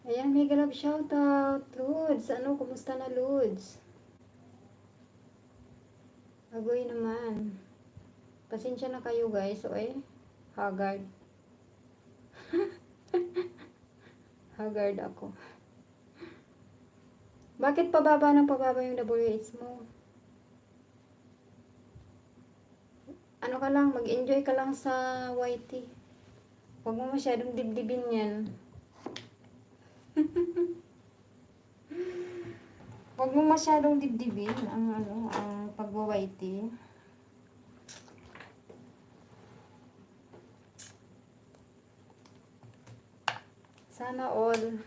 Ayan, mega love shoutout. Lods, ano, kumusta na Lods? Agoy naman. Pasensya na kayo guys, o haggard. Haggard ako. Bakit pababa ng pababa yung WH mo? Ano ka lang, mag-enjoy ka lang sa YT. Huwag mo masyadong dibdibin yan. Huwag mo masyadong dibdibin ang pagwa-YT. Sana all.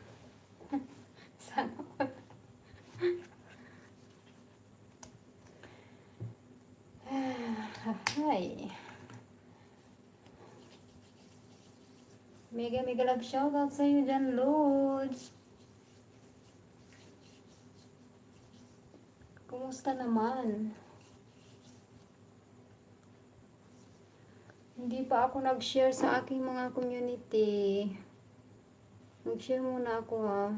Sana all. Hi. Mega love shoutout sa iyo dyan, Lods. Kumusta naman? Hindi pa ako nag-share sa aking mga community. Mag-share muna ako ha.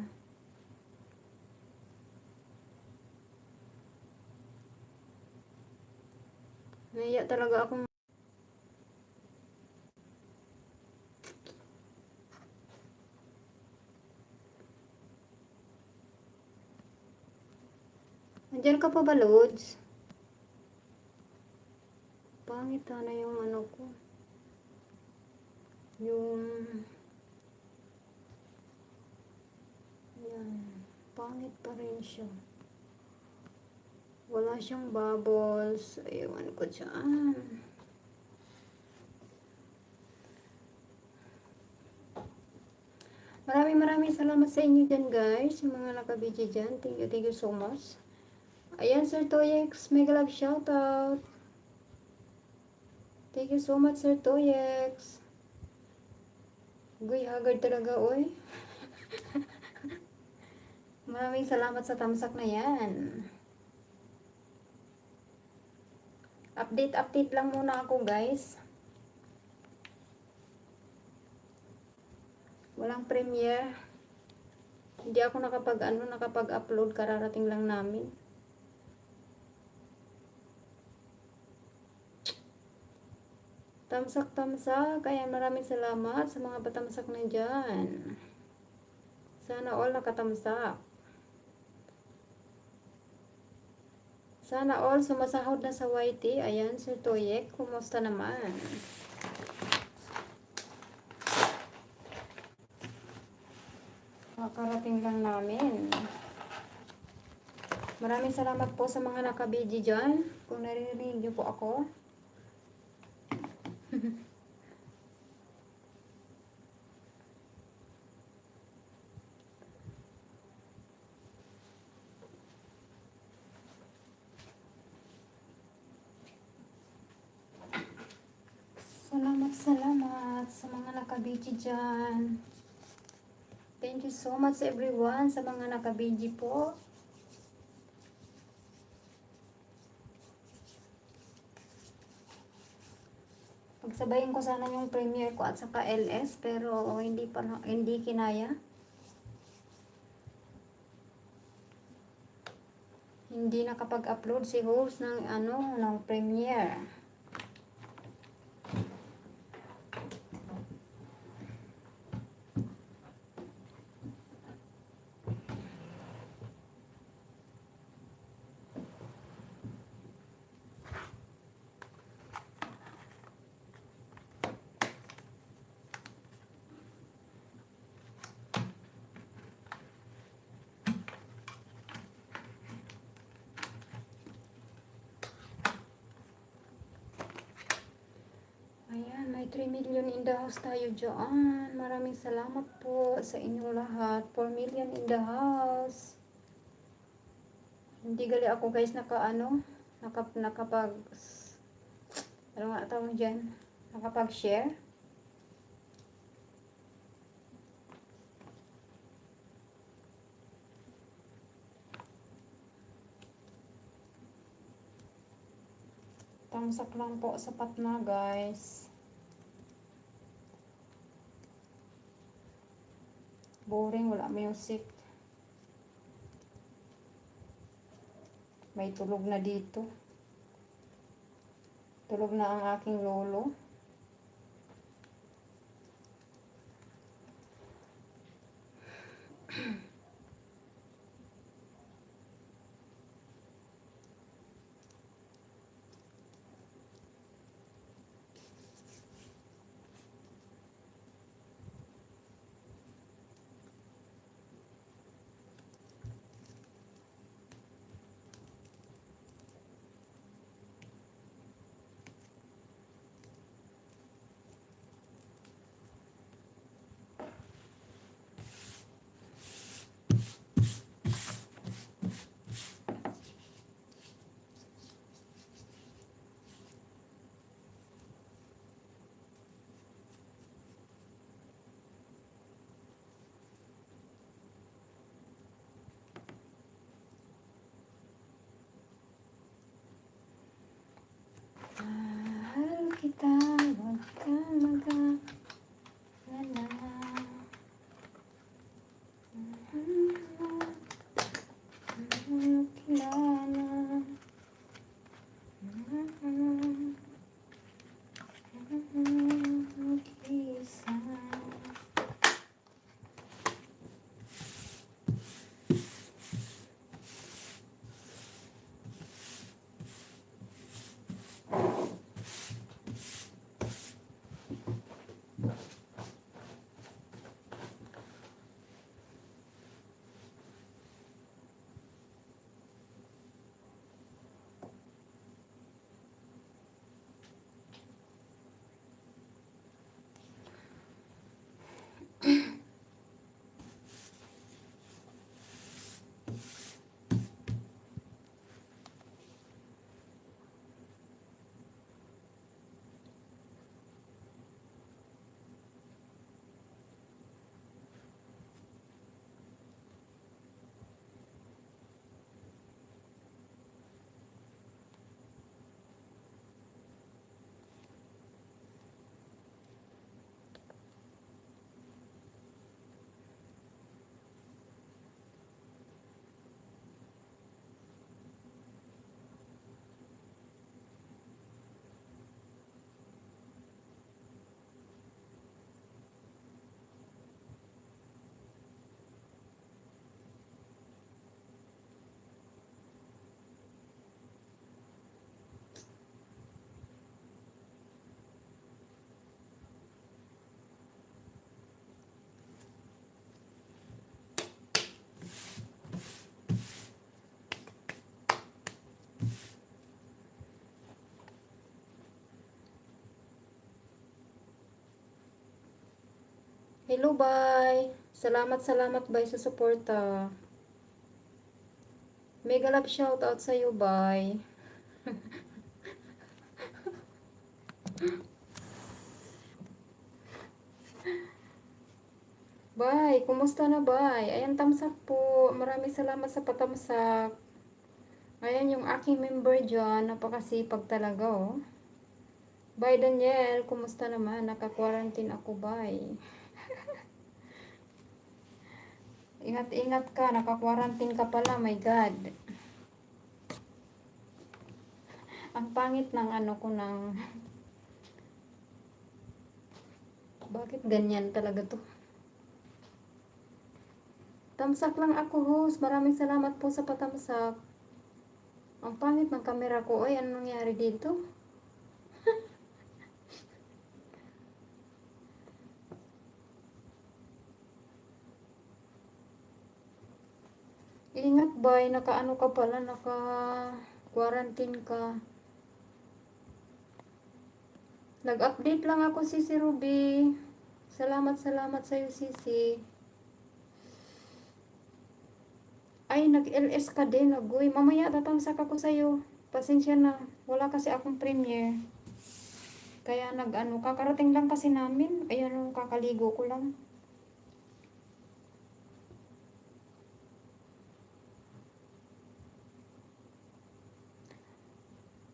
Naiya talaga akong Nandiyan ka pa ba, Lods? Pangit na yung ano ko. Yung yan. Pangit pa rin siya. Wala siyang bubbles. Ewan ko dyan. Maraming salamat sa inyo dyan guys. Yung mga nakabidyo dyan. Thank you so much. Ayan, Sir Toyex. Mega love shoutout. Thank you so much, Sir Toyex. Guy, haggard talaga, oy. Maraming salamat sa tamsak na yan. Update lang muna ako, guys. Walang premiere. Hindi ako nakapag-upload. Kararating lang namin. Tamsak. Kaya maraming salamat sa mga patamsak na dyan. Sana all nakatamsak. Sana all sumasahod na sa YT. Ayan, Sir Toyek. Kumusta naman? Kakarating lang namin. Maraming salamat po sa mga nakabidyo dyan. Kung naririnig niyo po ako. Salamat sa mga nakabidyo dyan. Thank you so much everyone sa mga nakabidyo po. Pagsabayin ko sana yung premiere ko at saka LS pero hindi kinaya. Hindi nakapag-upload si host ng premiere. Ayan, may 3 million in the house tayo dyan. Maraming salamat po sa inyong lahat. 4 million in the house. Hindi gali ako guys nakapag ano nga tawag dyan? Nakapag-share. Tamsak lang po, sapat na guys. Boring, wala music. May tulog na dito. Tulog na ang aking lolo. Mahal kita, huwag ka mag-alala. Kilala. Mag-isa. Hello, bye. Salamat, bye sa suporta. Mega love shoutout sa'yo, bye. Bye, kumusta na, bye? Ayan, tamsak po. Maraming salamat sa patamsak. Ayan yung aking member dyan. Napakasipag talaga, oh. Bye, Daniel. Kumusta naman? Naka-quarantine ako, bye. Ingat-ingat ka, naka-quarantine ka pala, my God. Ang pangit ng ano ko ng... Bakit ganyan talaga to? Tamsak lang ako, host. Maraming salamat po sa patamsak. Ang pangit ng camera ko. Ay, ano nangyari dito? Ingat, bye. Naka-ano ka pala, naka-quarantine ka. Nag-update lang ako, Sisi Ruby. Salamat sa'yo, Sisi. Ay, nag-LS ka din, agoy. Mamaya tatamsak ako sa'yo. Pasensya na. Wala kasi akong premiere. Kaya nag-ano, kakarating lang kasi namin. Ayan, kakaligo ko lang.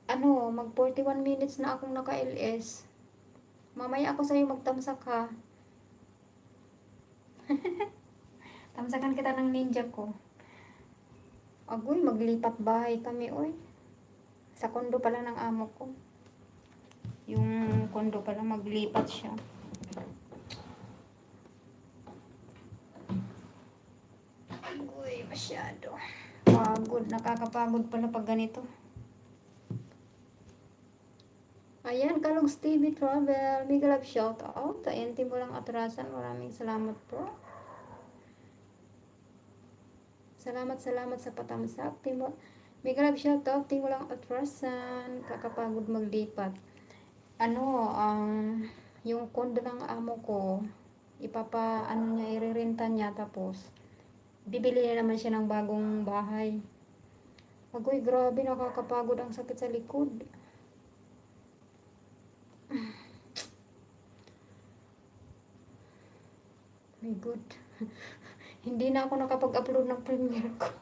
mag 41 minutes na akong naka-LS. Mamaya ako sa'yo magtamsak ha. Tamsakan kita ng ninja ko. Agoy, maglipat bahay kami, oy. Sa kondo pala ng amo ko. Yung kondo pala, maglipat siya. Agoy, masyado. Pagod, nakakapagod pala pag ganito. Ayan, Kalugs TV Travel. Mega love shout out. Ayan, Timulang Atrasan. Maraming salamat po. Salamat sa patamsak. Mega love shout out. Timulang Atrasan. Kakapagod maglipat. Yung kondo ng amo ko, niya, irirenta niya, tapos bibili na naman siya ng bagong bahay. Agoy, grabe, nakakapagod, ang sakit sa likod. My God. Hindi na ako nakapag-upload ng premiere ko.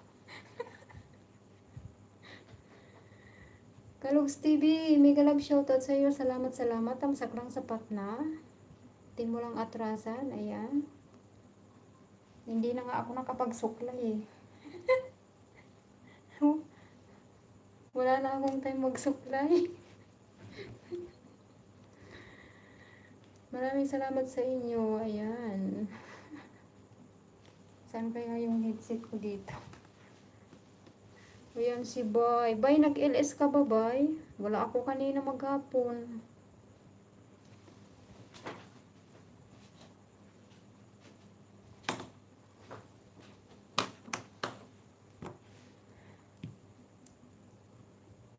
Kalugs TV, mega love shoutout sa iyo. Salamat. Tamsak lang sapat na. Timulang Atrasan, ayan. Hindi na nga ako nakapagsuklay eh. Wala na akong time magsuklay. Maraming salamat sa inyo. Ayan. Saan kaya yung headset ko dito? Ayan si Bay. Bay, nag-LS ka ba, Bay? Wala ako kanina maghapon.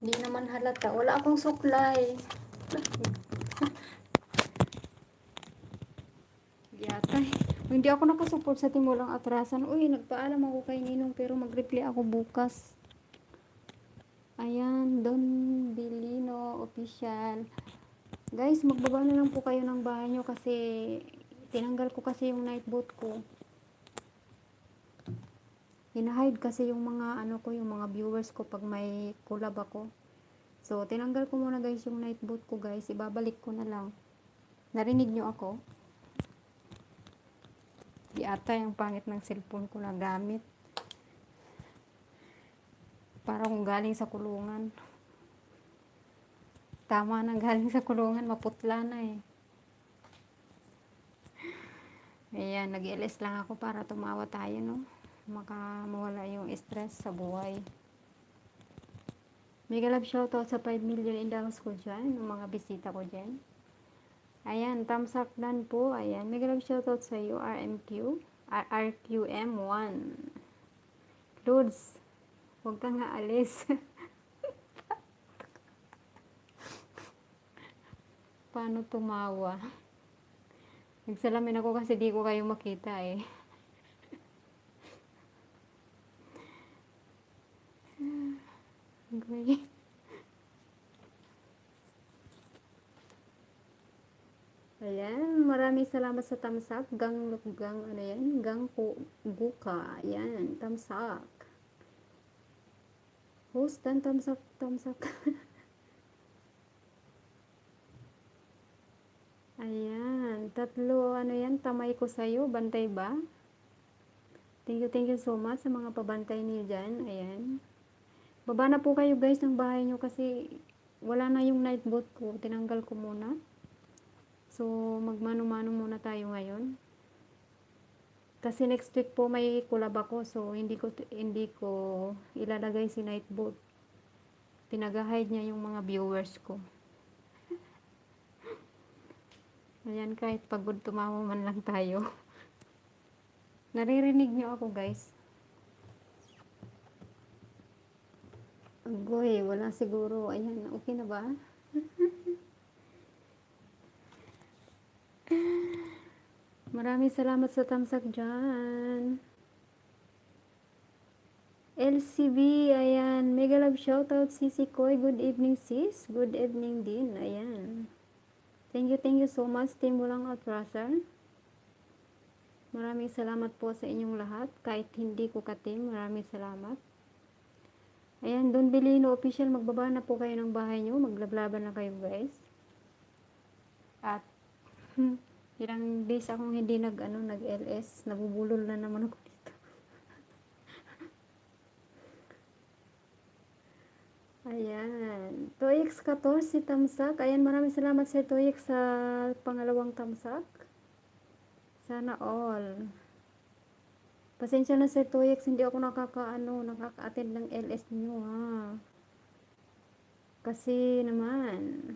Hindi naman halata. Wala akong suklay. Yatay. Hindi ako nakasupport sa Timulang Atrasan. Uy, nagpaalam ako kay Ninong pero mag-reply ako bukas. Ayan, Don Bilino Official. Guys, magbaba na lang po kayo ng bahay nyo kasi tinanggal ko kasi yung night boot ko. Hinahide kasi yung mga yung mga viewers ko pag may collab ako. So, tinanggal ko muna guys yung night boot ko guys. Ibabalik ko na lang. Narinig nyo ako? Di ata yung pangit ng cellphone ko na gamit. Parang galing sa kulungan. Tama na, galing sa kulungan. Maputla na eh. Ayan, nag-LS lang ako para tumawa tayo, no? Mawala yung stress sa buhay. Mega love shoutout sa 5 million in the house ko dyan. Yung mga bisita ko dyan. Ayan, thumbs up dan po. Ayan, mega love shoutout sa iyo, RQM1. Lods, huwag kang aalis. Paano tumawa? Nagsalamin ako kasi di ko kayo makita eh. Okay. Ayan, maraming salamat sa tamsak. Gang, ano yan? Gang Guka. Ayan, tamsak. Host dan tamsak. Ayan, tatlo, yan, tamay ko sa'yo. Bantay ba? Thank you so much sa mga pabantay niyo dyan. Ayan. Baba na po kayo guys ng bahay nyo kasi wala na yung night boat ko. Tinanggal ko muna. So, magmano-mano muna tayo ngayon. Kasi next week po may collab ako. So, hindi ko ilalagay si night boat. Pinag-hide niya yung mga viewers ko. Ayan, kahit pagod tumawa man lang tayo. Naririnig niyo ako guys. Agoy, wala siguro. Ayan, okay na ba? Maraming salamat sa tamsak dyan. LCB, ayan. Mega love shoutout, Sisi Koy. Good evening, sis. Good evening din. Ayan. Thank you so much, Team Walang Outrasser. Maraming salamat po sa inyong lahat. Kahit hindi ko ka-team, maraming salamat. Ayan, Don Belino Official, magbaba na po kayo ng bahay nyo. Maglablaban na kayo, guys. At, ilang days akong hindi nag-LS. Nabubulol na naman ako dito. Ayan. Toyx 14, tamsak. Ayan, maraming salamat sa Toyx sa pangalawang tamsak. Sana all. Pasensya na sa Toyx, hindi ako nakaka-attend ng LS nyo, ha. Kasi naman,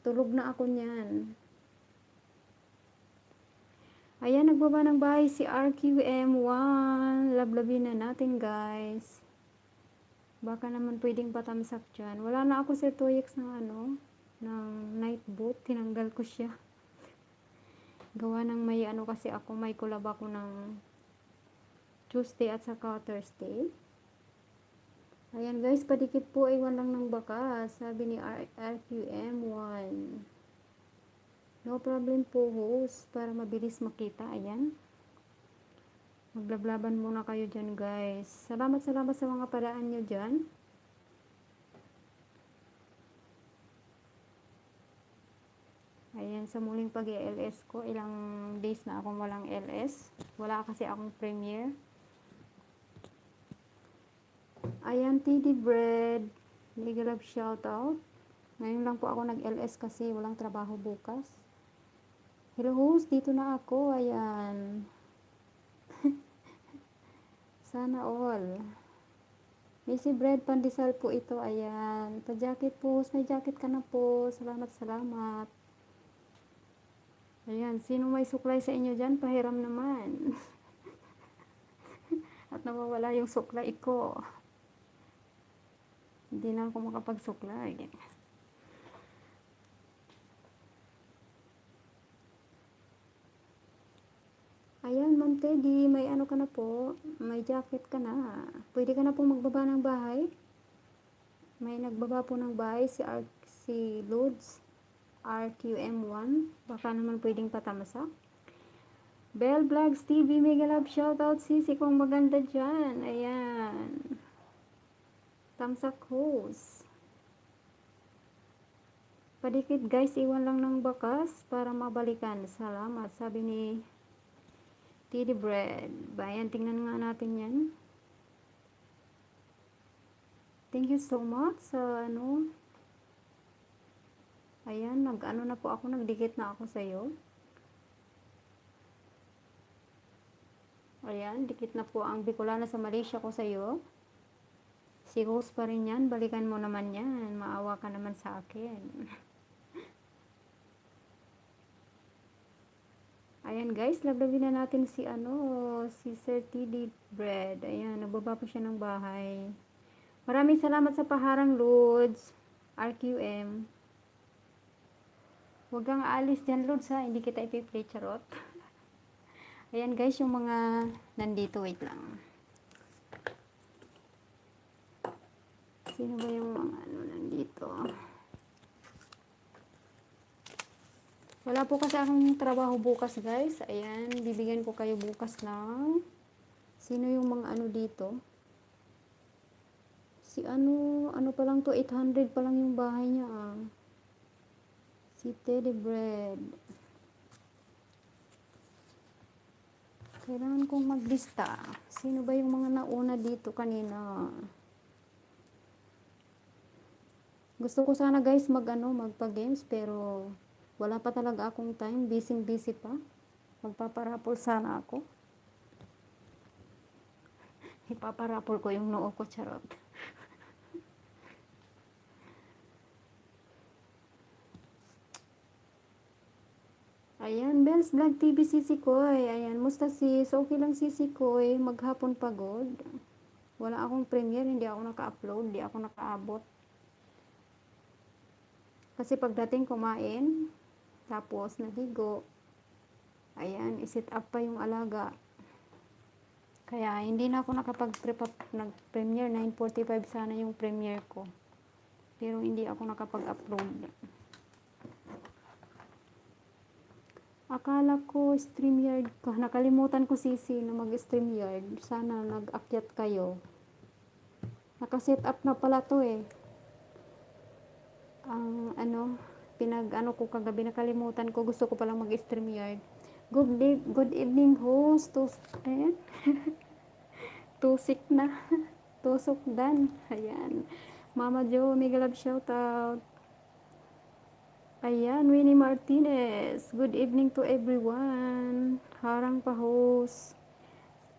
tulog na ako niyan. Ayan, nagbaba ng bahay si RQM1. Lablabin na natin, guys. Baka naman pwedeng patamsak dyan. Wala na ako sa Toyx ng night boot. Tinanggal ko siya. Gawa ng may kasi ako, may collab ako ng Tuesday at saka Thursday. Ayan guys, padikit po, iwan lang ng bakas. Sabi ni RQM1. No problem po, host. Para mabilis makita. Ayan. Maglablaban muna kayo dyan, guys. Salamat sa mga paraan nyo dyan. Ayan, sa muling pag-LS ko, ilang days na akong walang LS. Wala kasi akong premiere. Ayan, TD Bread. Mega love shoutout. Ngayon lang po ako nag-LS kasi walang trabaho bukas. Hello host, dito na ako. Ayan. Sana all. Missy Bread Pandesal po ito. Ayan. Pa-jacket po. May jacket ka na po. Salamat, salamat. Ayan. Sino may suklay sa inyo dyan? Pahiram naman. At nawawala yung suklay ko. Hindi na ako makapagsuklay. Ayan, Ma'am Teddy, may ka na po, may jacket ka na. Pwede ka na po magbaba ng bahay. May nagbaba po ng bahay si Lods, RQM1. Baka naman pwedeng patamasak. Bell Vlogs TV, mega love shoutout sisi kung maganda dyan. Ayan. Tamsak host. Padikit guys, iwan lang ng bakas para mabalikan. Salamat, sabi ni TD Bread. Bayan, tingnan nga natin yan. Thank you so much sa Ayan, na po ako, nagdikit na ako sa'yo. Ayan, dikit na po ang Bicolana sa Malaysia ko sa'yo. Si host pa rin yan, balikan mo naman yan. Maawa ka naman sa akin. Ayan guys, lablabin na natin si Sir TD Bread. Ayan, nagbaba po siya ng bahay. Maraming salamat sa paharang, Lods. RQM. Huwag kang aalis dyan, Lods, ha. Hindi kita ipi-play, charot. Ayan guys, yung mga nandito. Wait lang. Sino ba yung mga nandito? Wala po kasi akong trabaho bukas, guys. Ayan, bibigyan ko kayo bukas ng sino yung mga dito. Si ano pa lang to, 800 pa lang yung bahay niya, ah. Si Teddy Bread. Kailangan kong maglista. Sino ba yung mga nauna dito kanina? Gusto ko sana guys magpa-games pero wala pa talaga akong time. Busy pa. Magpaparapol sana ako. Ipaparapol ko yung noo ko, charot. Ayan, Bells Vlog TV Sisi Koy. Ayan, musta sis? Okay lang Sisi Koy. Maghapon pagod. Wala akong premiere, hindi ako naka-upload, hindi ako naka-abot. Kasi pagdating kumain, tapos naligo, ayan, isit up pa yung alaga. Kaya hindi na ako nag-premiere. 9:45 sana yung premiere ko. Pero hindi ako nakapag-upload. Akala ko StreamYard ko. Nakalimutan ko sisi na mag-StreamYard. Sana nag-akyat kayo. Naka-set up na pala to eh. Ang ano, pinag-ano ko kagabi, nakalimutan ko. Gusto ko palang mag-StreamYard. Good evening host. Ayan. Tusik na. Tusok dan. Ayan. Mama Jo, mega love shoutout. Ayan, Winnie Martinez. Good evening to everyone. Harang pa host.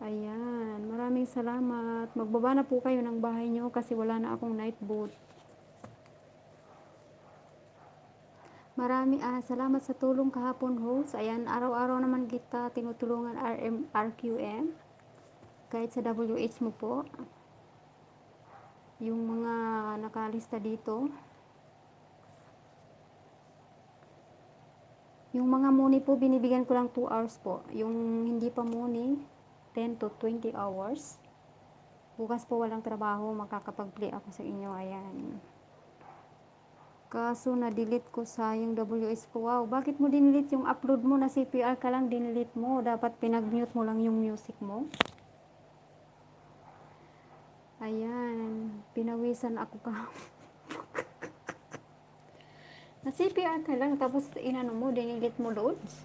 Ayan, maraming salamat. Magbaba na po kayo ng bahay nyo kasi wala na akong night boat. Salamat sa tulong kahapon host. Ayan, araw-araw naman kita tinutulungan RQM. Kahit sa WH mo po. Yung mga nakalista dito. Yung mga money po, binibigyan ko lang 2 hours po. Yung hindi pa money, 10 to 20 hours. Bukas po walang trabaho, makakapag-play ako sa inyo. Ayan. Kaso na-delete ko sa yung WS ko. Wow, bakit mo dinelete yung upload mo na CPR ka lang dinelete mo? Dapat pinag-mute mo lang yung music mo. Ayan, pinawisan ako ka. Na CPR ka lang tapos inano mo, dinelete mo loads.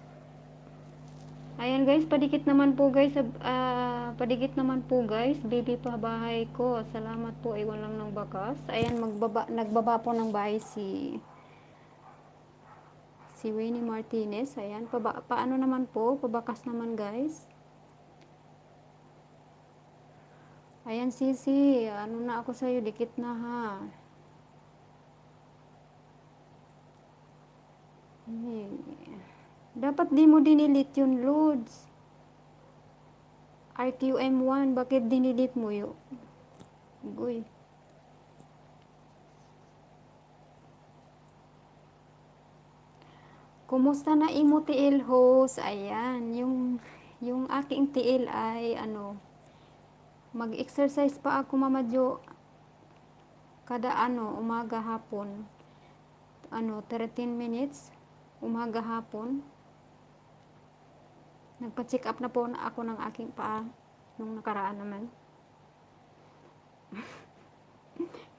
Ayan guys, padikit naman po guys, baby pa bahay ko. Salamat po, iwan lang ng bakas. Ayan, nagbaba po ng bahay si Winnie Martinez. Ayan, paano naman po, pabakas naman guys. Ayan Sisi, ano na ako sa'yo, dikit na ha. Dapat di mo dinilit yung loads. RQM1, bakit dinilit mo yun? Uy. Kumusta na imo TL host? Ayan, yung aking TL ay ano, mag-exercise pa ako Mama Jo. Kada umaga hapon. 13 minutes umaga hapon. Nagpa-check up na po na ako ng aking paa nung nakaraan naman.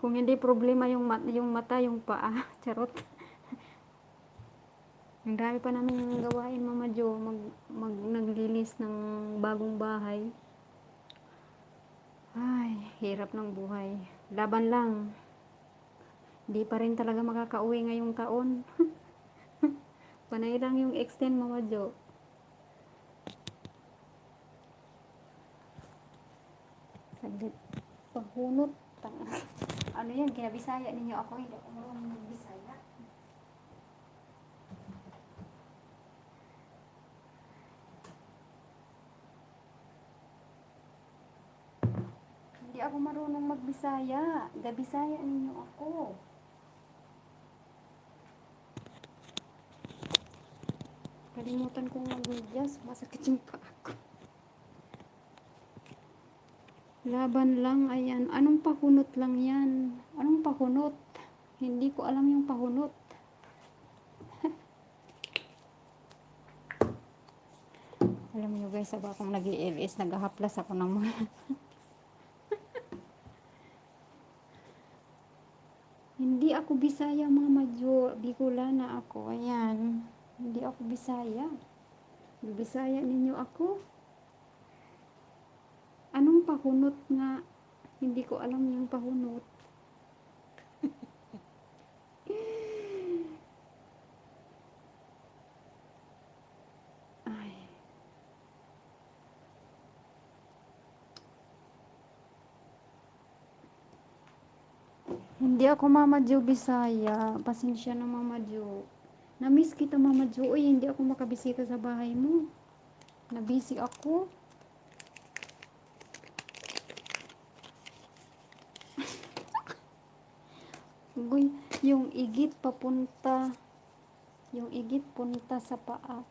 Kung hindi problema yung mata, yung paa, charot. Ang dami pa namin gawain Mama Jo, naglilis ng bagong bahay. Ay, hirap ng buhay. Laban lang. Hindi pa rin talaga makakauwi ngayong taon. Panay lang yung extend Mama Jo. Saglit. Pahunot. Ano yan, kinabisaya ninyo ako. Hindi ako marunong magbisaya. Hindi ako marunong magbisaya. Gabisaya ninyo ako. Kalimutan kong mag-medyas. Masakit yung paa ko. Laban lang, ayan. Anong pahunot lang yan? Anong pahunot? Hindi ko alam yung pahunot. Alam niyo guys, ako akong nag-i-LS, naghahaplas ako ng mga... Hindi ako Bisaya, Mama Jo. Bicolana ako. Ayan. Hindi ako Bisaya. Bisaya ninyo ako. Anong pahunot nga? Hindi ko alam yung pahunot. Ay. Hindi ako Mama Jo Bisaya. Pasensya na Mama Jo. Na-miss kita Mama Jo. Uy, hindi ako makabisita sa bahay mo. Na-busy ako. Uy, yung igit papunta. Yung igit punta sa paa.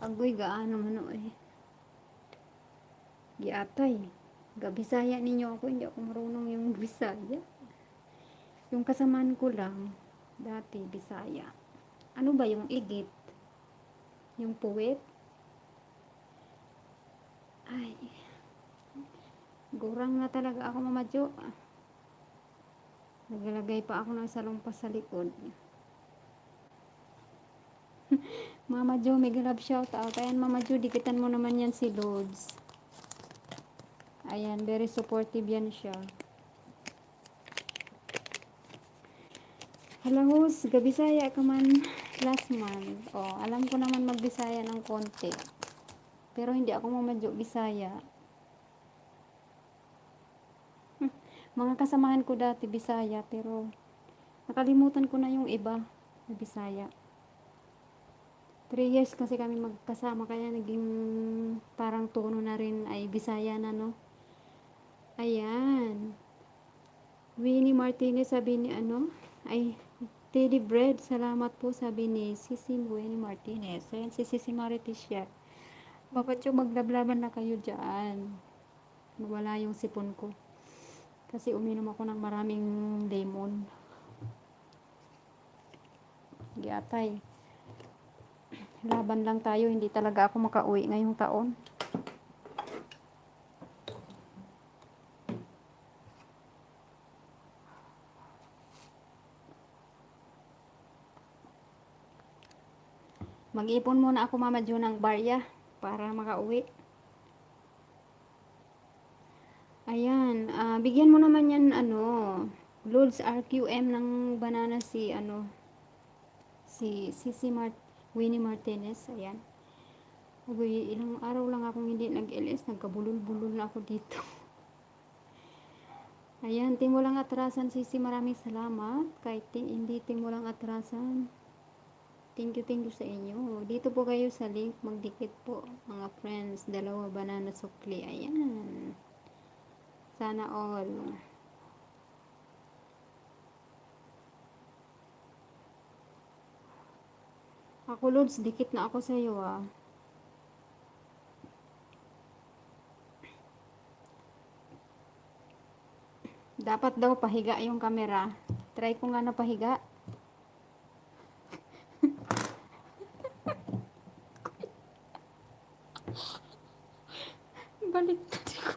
Agoy, gaano man eh. Giatay. Gabisaya ninyo ako. Hindi ako marunong yung Bisaya. Yung kasamaan ko lang. Dati, Bisaya. Ano ba yung igit? Yung puwet? Ay. Gurang na talaga ako Mama Jo. Naglalagay pa ako ng salumpas sa likod. Mama Jo, mega love shout out. Ayan, Mama Jo, dikitan mo naman yan si Lods. Ayan, very supportive yan siya. Hala host, gabisaya ka man last month. Oh, alam ko naman magbisaya ng konti. Pero hindi ako mamadyo bisaya. Mga kasamahan ko dati bisaya, pero nakalimutan ko na yung iba na bisaya. 3 years kasi kami magkasama, kaya naging parang tono na rin ay bisaya na, no? Ayan. Winnie Martinez, sabi ni ano, ay Teddy Bread, salamat po, sabi ni Sisi Winnie Martinez. Ayan, si Sisi Marites siya. Babat yung maglablaban na kayo dyan. Wala yung sipon ko. Kasi uminom ako ng maraming lemon. Giatay. Laban lang tayo, hindi talaga ako makauwi ngayong taon. Mag-ipon muna ako, Mama Jo, ng barya para makauwi. Ayan, bigyan mo naman yan, ano, Lods RQM ng banana si, ano, si Winnie Martinez. Ayan. Uy, ilang araw lang akong hindi nag-LS, nagkabulol-bulol na ako dito. Ayan, Timulang Atrasan, Sisi, maraming salamat. Kahit hindi Timulang Atrasan, thank you sa inyo. Dito po kayo sa link, magdikit po, mga friends. Dalawa banana sukli. Ayan. Sana all. Ako, Lods, dikit na ako sa iyo, ah. Dapat daw pahiga yung camera. Try ko nga na pahiga. Baliktad ko.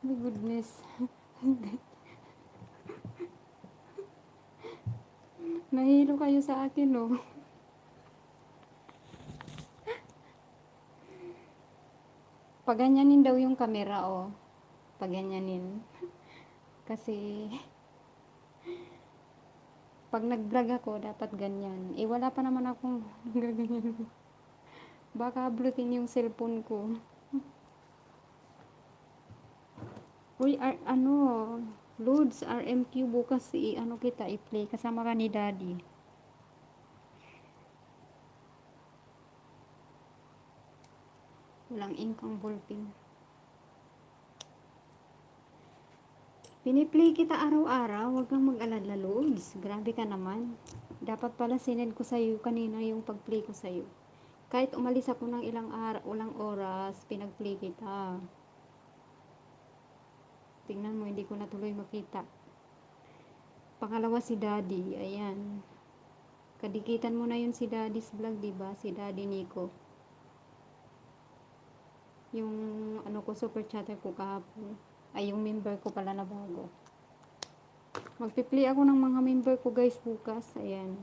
My goodness. Nahilo kayo sa akin, no? Paganyanin daw yung camera, oh. Paganyanin. Kasi, pag nag-vlog ako, dapat ganyan. Eh, wala pa naman akong gaganyan. Baka ablutin yung cellphone ko. Uy, ano, Lods, RMQ bukas ano kita i-play. Kasama ka ni Daddy. Walang ink ang ballpen. Piniplay kita araw-araw, wag kang mag-alala, Lods. Grabe ka naman. Dapat pala sinend ko sa'yo kanina yung pag-play ko sa'yo. Kahit umalis ako ng ilang oras, pinag-play kita. Tingnan mo, hindi ko na tuloy makita. Pangalawa si Daddy, ayan. Kadikitan mo na yun si Daddy's vlog, diba? Si Daddy Nico. Yung ano ko, super chatter ko kahapon. Ay, yung member ko pala na bago. Magpi-play ako ng mga member ko, guys, bukas. Ayan.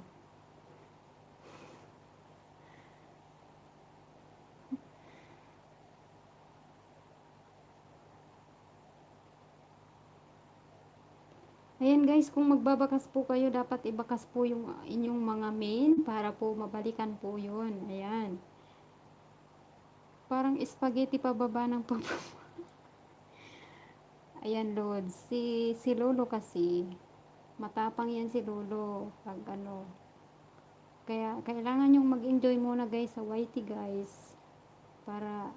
Ayan, guys, kung magbabakas po kayo, dapat ibakas po yung inyong mga main para po mabalikan po yun. Ayan. Parang spaghetti pababa ng pababa. Ayan, Lord. Si Lolo kasi, matapang yan si Lolo. Pag ano. Kaya, kailangan yung mag-enjoy muna, guys, sa YT, guys. Para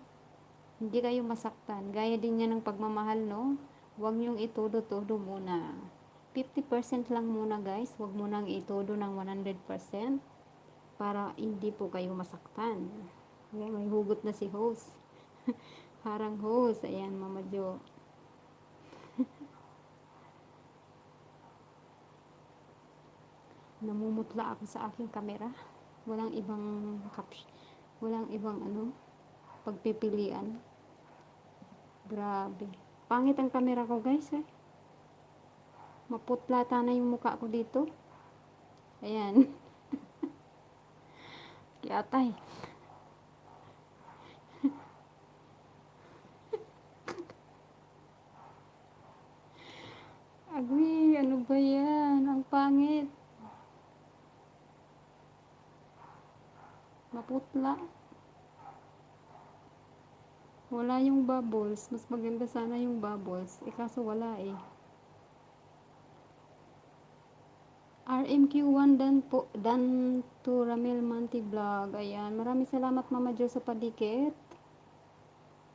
hindi kayo masaktan. Gaya din yan ng pagmamahal, no? Huwag nyong itodo-todo muna. 50% lang muna, guys. Huwag mo nang itodo ng 100% para hindi po kayo masaktan. Ayan, may hugot na si host. Harang host. Ayan, Mama Jo. Namumutla ako sa aking kamera. Walang ibang walang ibang ano, pagpipilian. Grabe. Pangit ang camera ko guys eh. Maputlata na yung mukha ko dito. Ayan. Kiatay. Agwi, ano ba yan? Ang pangit. Maputla. Wala yung bubbles. Mas maganda sana yung bubbles. Eh kaso wala eh. RMQ1 dan to Ramil Manti Vlog. Ayan. Maraming salamat Mama Jo sa padikit.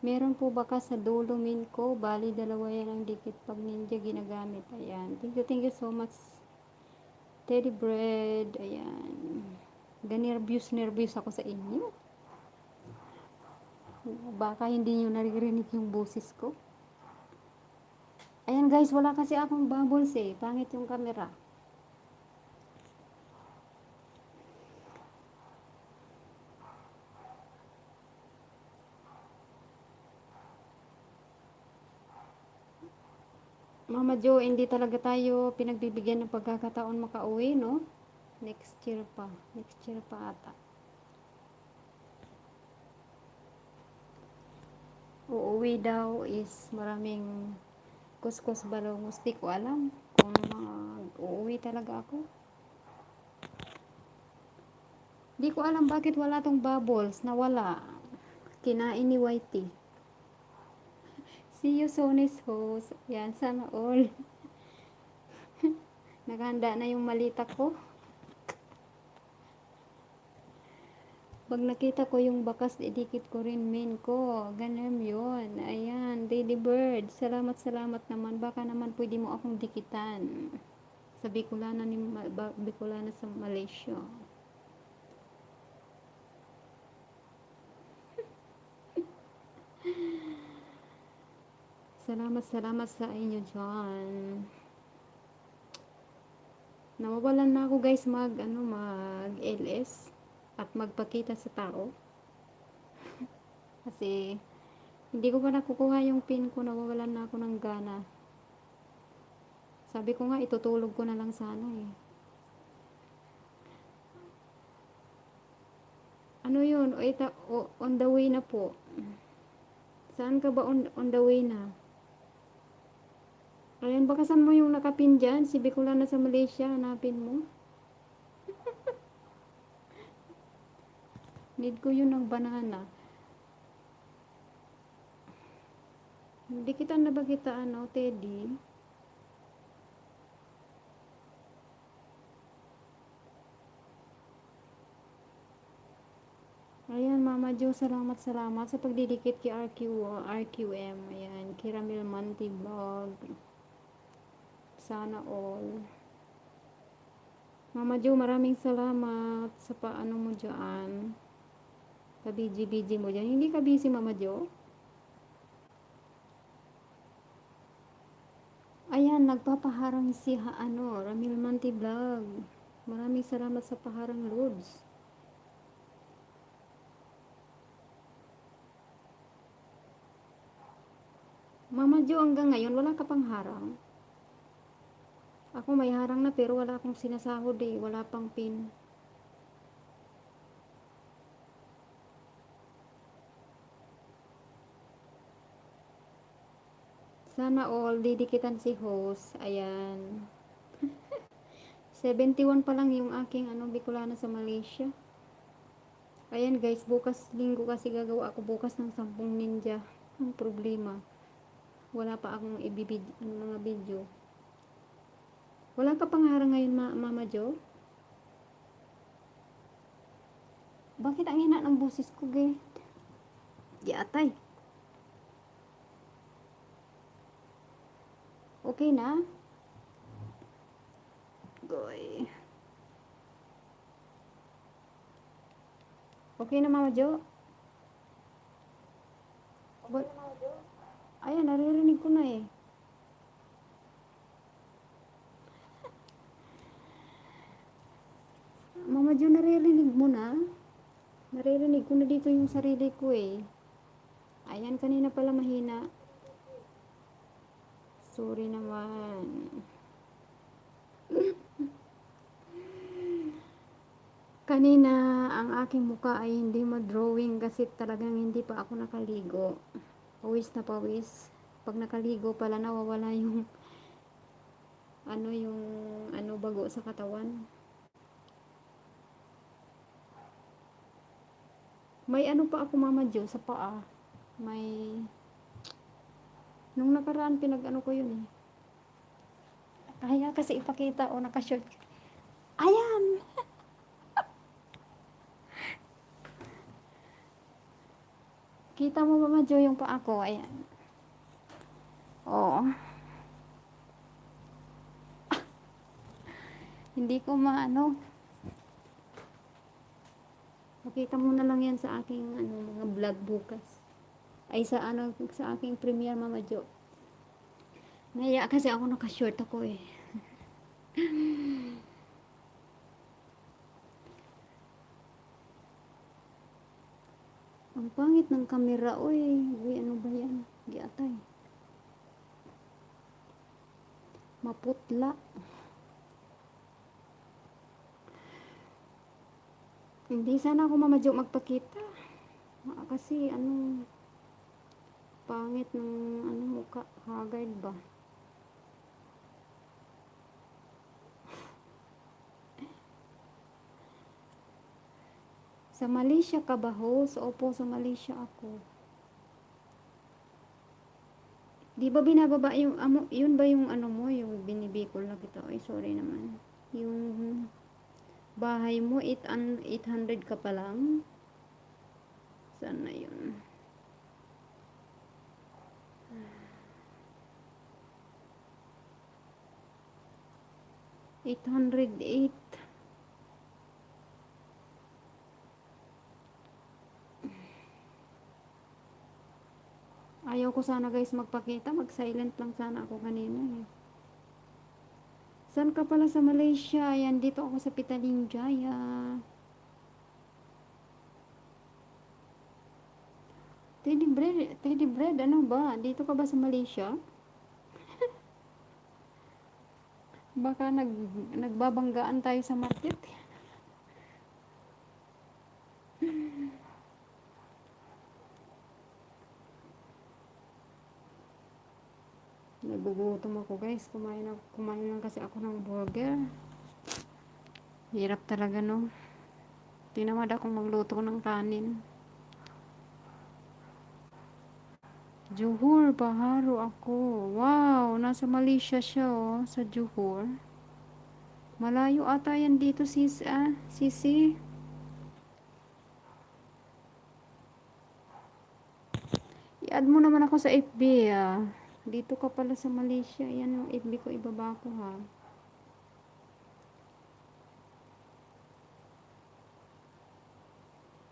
Meron po baka sa dulo min ko. Bali dalawa yan ang dikit pag ninja ginagamit. Ayan. Thank you so much. Teddy bread. Ayan. Nervous ako sa inyo. Baka hindi nyo naririnig yung boses ko. Ayan guys, wala kasi akong bubbles eh. Pangit yung camera. Mama Jo, hindi talaga tayo pinagbibigyan ng pagkakataon makauwi, no? Next year pa. Next year pa ata. Uuwi daw is maraming kuskus balongos. Di ko alam kung uuwi talaga ako. Di ko alam bakit wala tong bubbles. Nawala. Kinain ni Whitey. See you soon is host. Yan, sana all. Nakahanda na yung malita ko. Pag nakita ko yung bakas, idikit ko rin min ko. Ganun yun. Ayan, Daily Bird. Salamat naman. Baka naman pwede mo akong dikitan. Sa Bicolana sa Malaysia. Salamat sa inyo dyan. Nawawalan na ako guys mag LS at magpakita sa tao. Kasi hindi ko pa nakukuha yung pin ko, nawawalan na ako ng gana. Sabi ko nga itutulog ko na lang sana eh. Ano yun? On the way na po. Saan ka ba on the way na? Ayan, bakasan mo yung nakapin dyan. Si Bicolana sa Malaysia, hanapin mo. Need ko yun ng banana. Hindi kita na ba kita Teddy? Ayan, Mama Jo, salamat sa pagdidikit kay RQM. Ayan, Kiramil Manti Vlog. Sana all. Mama Jo, maraming salamat sa paano mo dyan. Ka-BG mo dyan. Hindi ka busy, Mama Jo? Ayan, nagpapaharang si Ramil Manti Vlog. Maraming salamat sa paharang, Lods. Mama Jo, hanggang ngayon, wala ka pang harang? Ako may harang na pero wala akong sinasahod eh. Wala pang pin. Sana all, didikitan si host. Ayan. 71 pa lang yung aking Bicolana sa Malaysia. Ayan guys, bukas linggo kasi gagawa ako bukas ng 10 ninja. Ang problema, wala pa akong mga video. Wala ka pang harang ngayon, Mama Jo? Bakit ang hina ng boses ko, gay? Di atay. Okay na? Goy. Okay na, Mama Jo? Ayan, naririnig ko na eh. Mama Jo, naririnig mo na? Naririnig ko na dito yung sarili ko eh. Ayan, kanina pala mahina. Sorry naman. Kanina, ang aking muka ay hindi ma-drawing kasi talagang hindi pa ako nakaligo. Pawis na pawis. Pag nakaligo pala nawawala yung yung bago sa katawan. May pa ako Mama Jo sa paa. May nung nakaraan ko yun eh. Kaya kasi ipakita o naka-short. Ayan! Kita mo Mama Jo yung paa ko. Ayan. Oo. Hindi ko Pakita mo na lang yan sa aking mga vlog bukas. Ay sa aking premiere Mama Jo. Naya kasi ako naka-short ako eh. Ang pangit ng kamera, oy. Uy, ano ba yan? Giatay. Maputla. Hindi sana ako mamadyo magpakita. Kasi pangit ng mukha. Haggard ba? Sa Malaysia ka ba, host? Opo, sa Malaysia ako. Di ba binababa yung, yun ba yung mo, yung binibikol na kita? Ay, sorry naman. Yung bahay mo, 800 ka pa lang? Saan na yun? $808. Ayaw ko sana guys magpakita. Mag-silent lang sana ako kanina eh. Saan ka pala sa Malaysia? Yan, dito ako sa Pitaling Jaya. Teddy bread, ano ba? Dito ka ba sa Malaysia? Baka nagbabanggaan tayo sa market. Nagugutom ako guys. Kumain lang kasi ako ng burger. Hirap talaga no. Tinamad akong magluto ng kanin. Johor, Baharo ako. Wow, nasa Malaysia siya oh, sa Johor. Malayo ata yan dito Sisi. I-add mo naman ako sa FB ah. Dito ka pala sa Malaysia. Yan yung FB ko, ibaba ko ha.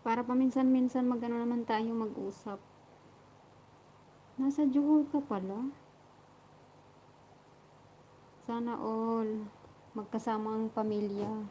Para paminsan-minsan naman tayo mag-usap. Nasa Johor ka pala. Sana all magkasama ang pamilya.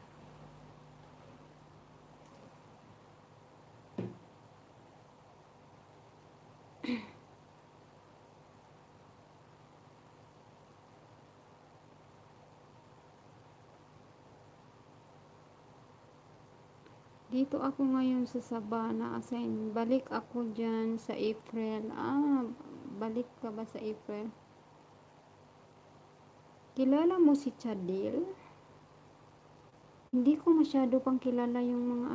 Dito ako ngayon sa Sabana assign. Balik ako dyan sa April. Balik ka ba sa April? Kilala mo si Chadil? Hindi ko masyado pang kilala yung mga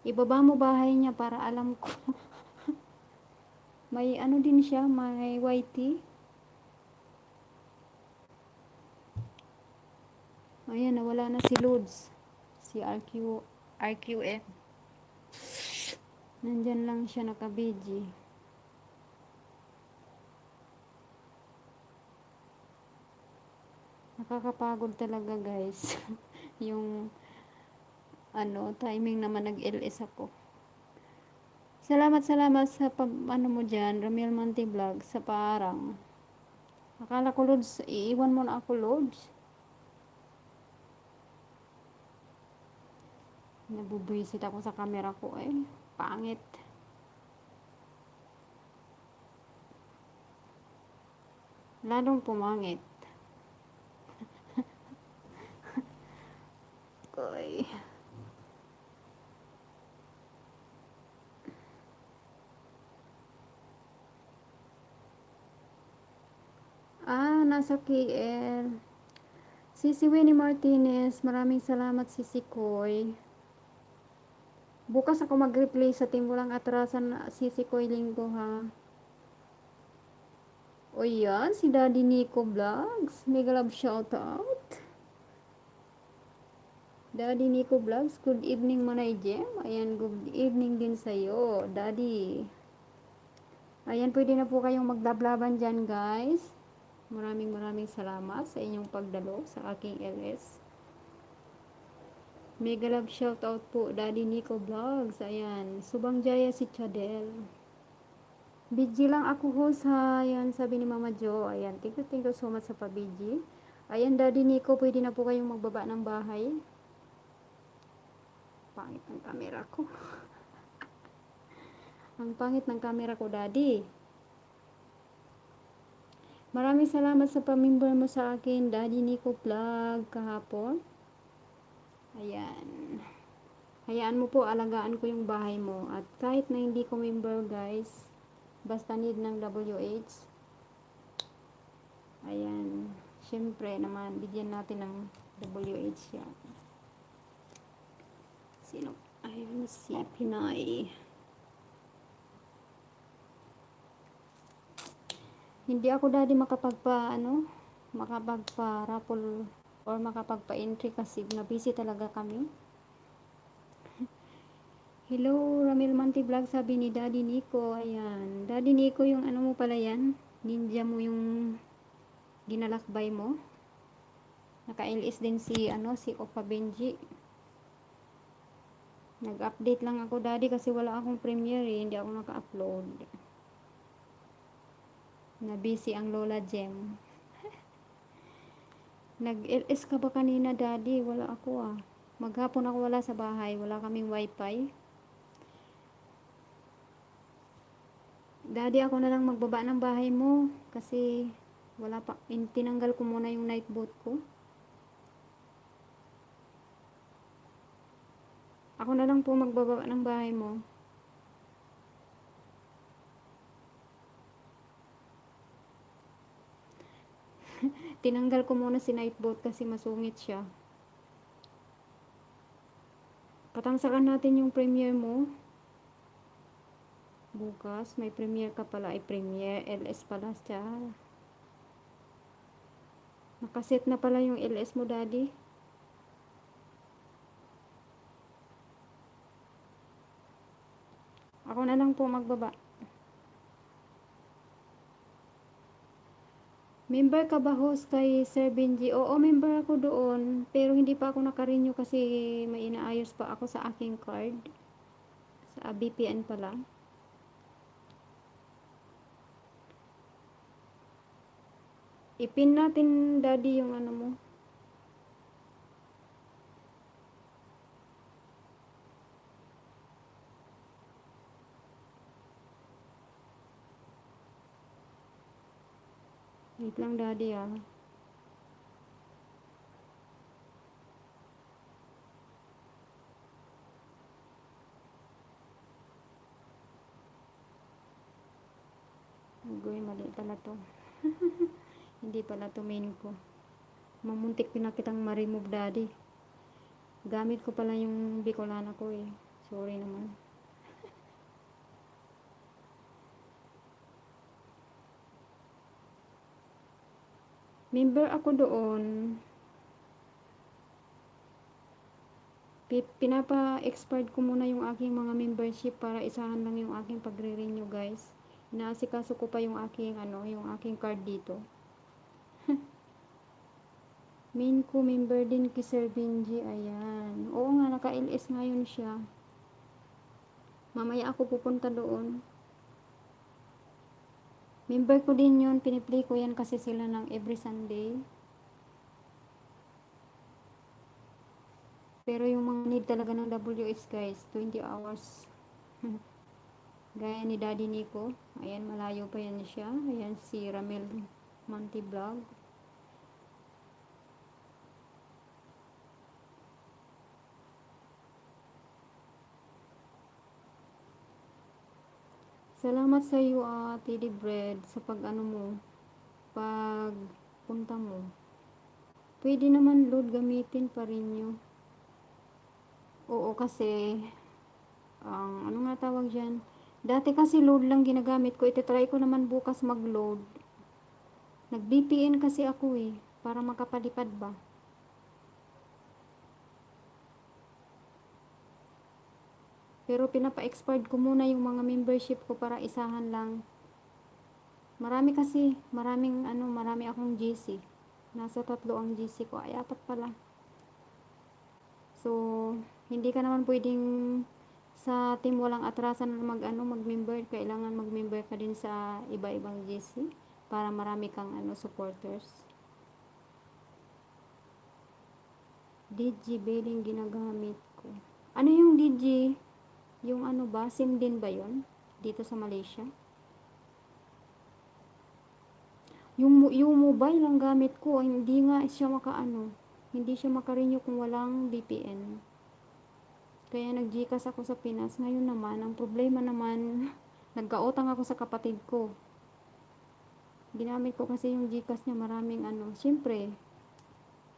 Ibaba mo bahay niya para alam ko. May din siya, may YT. Ayan, nawala na si Lods. Si RQF. Nandyan lang siya naka-BG. Nakakapagod talaga guys. Yung timing naman nag-LS ako. Salamat sa mo dyan, Ramil Monte Vlog, sa parang. Akala ko Lods, iiwan mo na ako Lods. Nabubwisit ako sa camera ko eh. Pangit. Lalong pumangit. Oy. Nasa KL. Sisi Winnie Martinez, maraming salamat Sisi Koy. Bukas ako mag-replay sa team, walang atrasan Sisi Koy linggo ha. O yan, si Daddy Nico Vlogs. Mega love shoutout. Daddy Nico Vlogs, good evening Manay Jem. Ayan, good evening din sa'yo, Daddy. Ayan, pwede na po kayong magdablaban dyan guys. Maraming salamat sa inyong pagdalo sa aking LS. Mega love shoutout po, Daddy Nico Vlogs. Ayan, Subang Jaya si Chadel. BG lang ako host ha. Ayan, sabi ni Mama Jo. Ayan, thank you so much sa pa-BG. Ayan, Daddy Nico, pwede na po kayong magbaba ng bahay. Pangit ng camera ko. Ang pangit ng camera ko, Daddy. Maraming salamat sa pamimber mo sa akin, Daddy Nico Vlog, kahapon. Ayan. Hayaan mo po, alagaan ko yung bahay mo. At kahit na hindi ko member, guys, basta need ng WH. Ayan. Siyempre naman, bigyan natin ng WH yan. Sino? Ayun, si Pinay. Hindi ako Daddy makapagpa-raffle or makapagpa-entry kasi na busy talaga kami. Hello, Ramil Manti Vlog, sabi ni Daddy Nico. Ayan. Daddy Nico, yung ano mo pala yan? Ninja mo yung ginalakbay mo. Naka-LS din si Opa Benji. Nag-update lang ako, Daddy, kasi wala akong premiere eh. Hindi ako naka-upload. Na busy ang Lola Gem. Nag-LS ka ba kanina, Daddy? Wala ako ah. Maghapon ako wala sa bahay. Wala kaming wifi. Daddy, ako na lang magbaba ng bahay mo. Kasi wala pa. Tinanggal ko muna yung night boat ko. Ako na lang po magbaba ng bahay mo. Tinanggal ko muna si night boat kasi masungit siya. Patamsakan natin yung premiere mo. Bukas, may premiere ka pala. Ay, premiere. LS pala siya. Nakaset na pala yung LS mo, Daddy. Ako na lang po magbaba. Member ka ba host kay Sir Benji? Oo, member ako doon. Pero hindi pa ako nakarenew kasi may inaayos pa ako sa aking card. Sa VPN pala. Ipin natin, Daddy, yung ano mo. Wait lang, Daddy, ah. Ugoy, mali pala to. Hindi pala to main ko. Mamuntik na kitang ma-remove, Daddy. Gamit ko pala yung Bicolana ko eh. Sorry naman. Member ako doon. Pinapa-expired ko muna yung aking mga membership para isahan lang yung aking pagre-renew, guys. Inaasikaso ko pa yung aking yung aking card dito. Main ko member din kay Sir Benji, ayan. Oo nga, naka-LS ngayon siya. Mamaya ako pupunta doon. Member ko din yun, piniplay ko yan kasi sila ng every Sunday. Pero yung mga need talaga ng WS, guys, 20 hours. Gaya ni Daddy Nico. Ayan, malayo pa yan siya. Ayan si Ramel Monty Vlog. Salamat sa iyo, Teddy Bread, sa pag ano mo, pag punta mo. Pwede naman load gamitin pa rin nyo. Oo, kasi, ano nga tawag dyan? Dati kasi load lang ginagamit ko. Itetry ko naman bukas mag-load. Nag-VPN kasi ako para makapalipad ba. Pero pinapa-expired ko muna yung mga membership ko para isahan lang. Marami akong GC. Nasa 3 ang GC ko. Ay, 4 pala. So, hindi ka naman pwedeng sa team walang atrasan na mag-member. Kailangan mag-member ka din sa iba-ibang GC para marami kang supporters. DG billing ginagamit ko. Ano yung DG? Yung ba? SIM din ba yon dito sa Malaysia? Yung mobile ang gamit ko, hindi nga siya hindi siya makarenew kung walang VPN. Kaya nag-Gcash ako sa Pinas. Ngayon naman, ang problema naman, nagkautang ako sa kapatid ko. Ginamit ko kasi yung Gcash niya, maraming siyempre,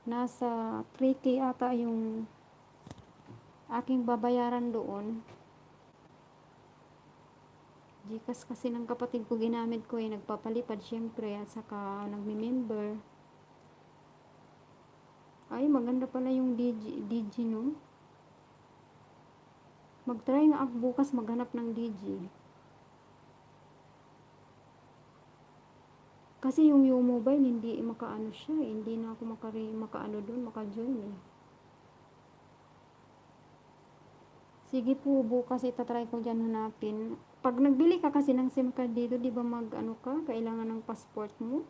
nasa 3K ata yung aking babayaran doon. Gcash kasi ng kapatid ko ginamit ko nagpapalipad siyempre at saka nagme-member. Ay, maganda pala yung DG no. Mag-try nga ako bukas maghanap ng DG. Kasi yung mobile hindi makaano siya, hindi na ako makaano doon, maka-join Sige po, bukas itatry ko dyan hanapin. Pag nagbili ka kasi ng SIM card dito, di ba kailangan ng passport mo?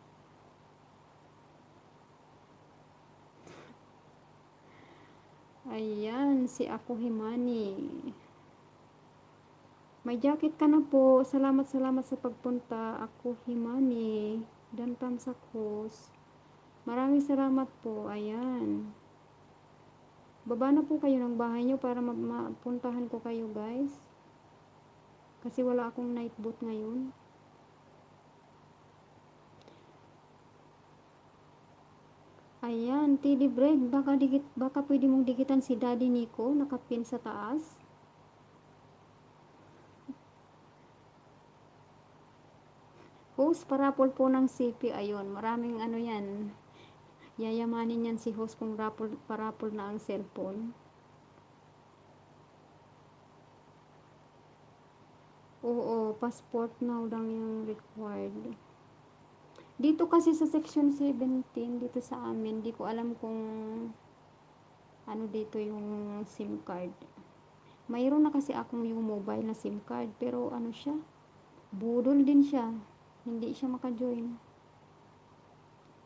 Ayan, si Ako Himani. May jacket ka na po. Salamat sa pagpunta. Ako Himani. Dantam sa host. Maraming salamat po. Ayan. Baba na po kayo ng bahay nyo para mapuntahan ko kayo guys. Kasi wala akong night boot ngayon. Ayan, Teddy Bread. Baka pwede mong dikitan si Daddy Nico. Nakapin sa taas. Host, parapol po ng CP. Ayun, maraming yan. Yayamanin yan si host kung parapol na ang cellphone. Oo, passport now lang yung required. Dito kasi sa section 17, dito sa amin, di ko alam kung dito yung SIM card. Mayroon na kasi akong yung mobile na SIM card, pero siya, budol din siya. Hindi siya maka-join.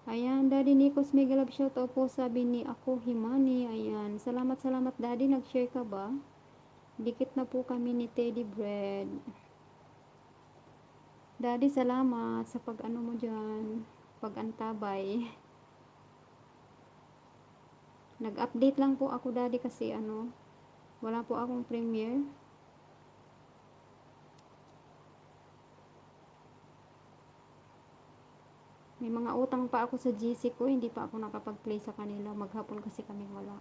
Ayan, Daddy Nikos, mega love shoutout po, sabi ni Ako Himani. Ayan, salamat Daddy, nag-share ka ba? Dikit na po kami ni Teddy Bread. Daddy, salamat sa pag-ano mo dyan, pag-antabay. Nag-update lang po ako, Daddy, kasi wala po akong premiere. May mga utang pa ako sa GC ko, hindi pa ako nakapag-play sa kanila. Maghapon kasi kami wala.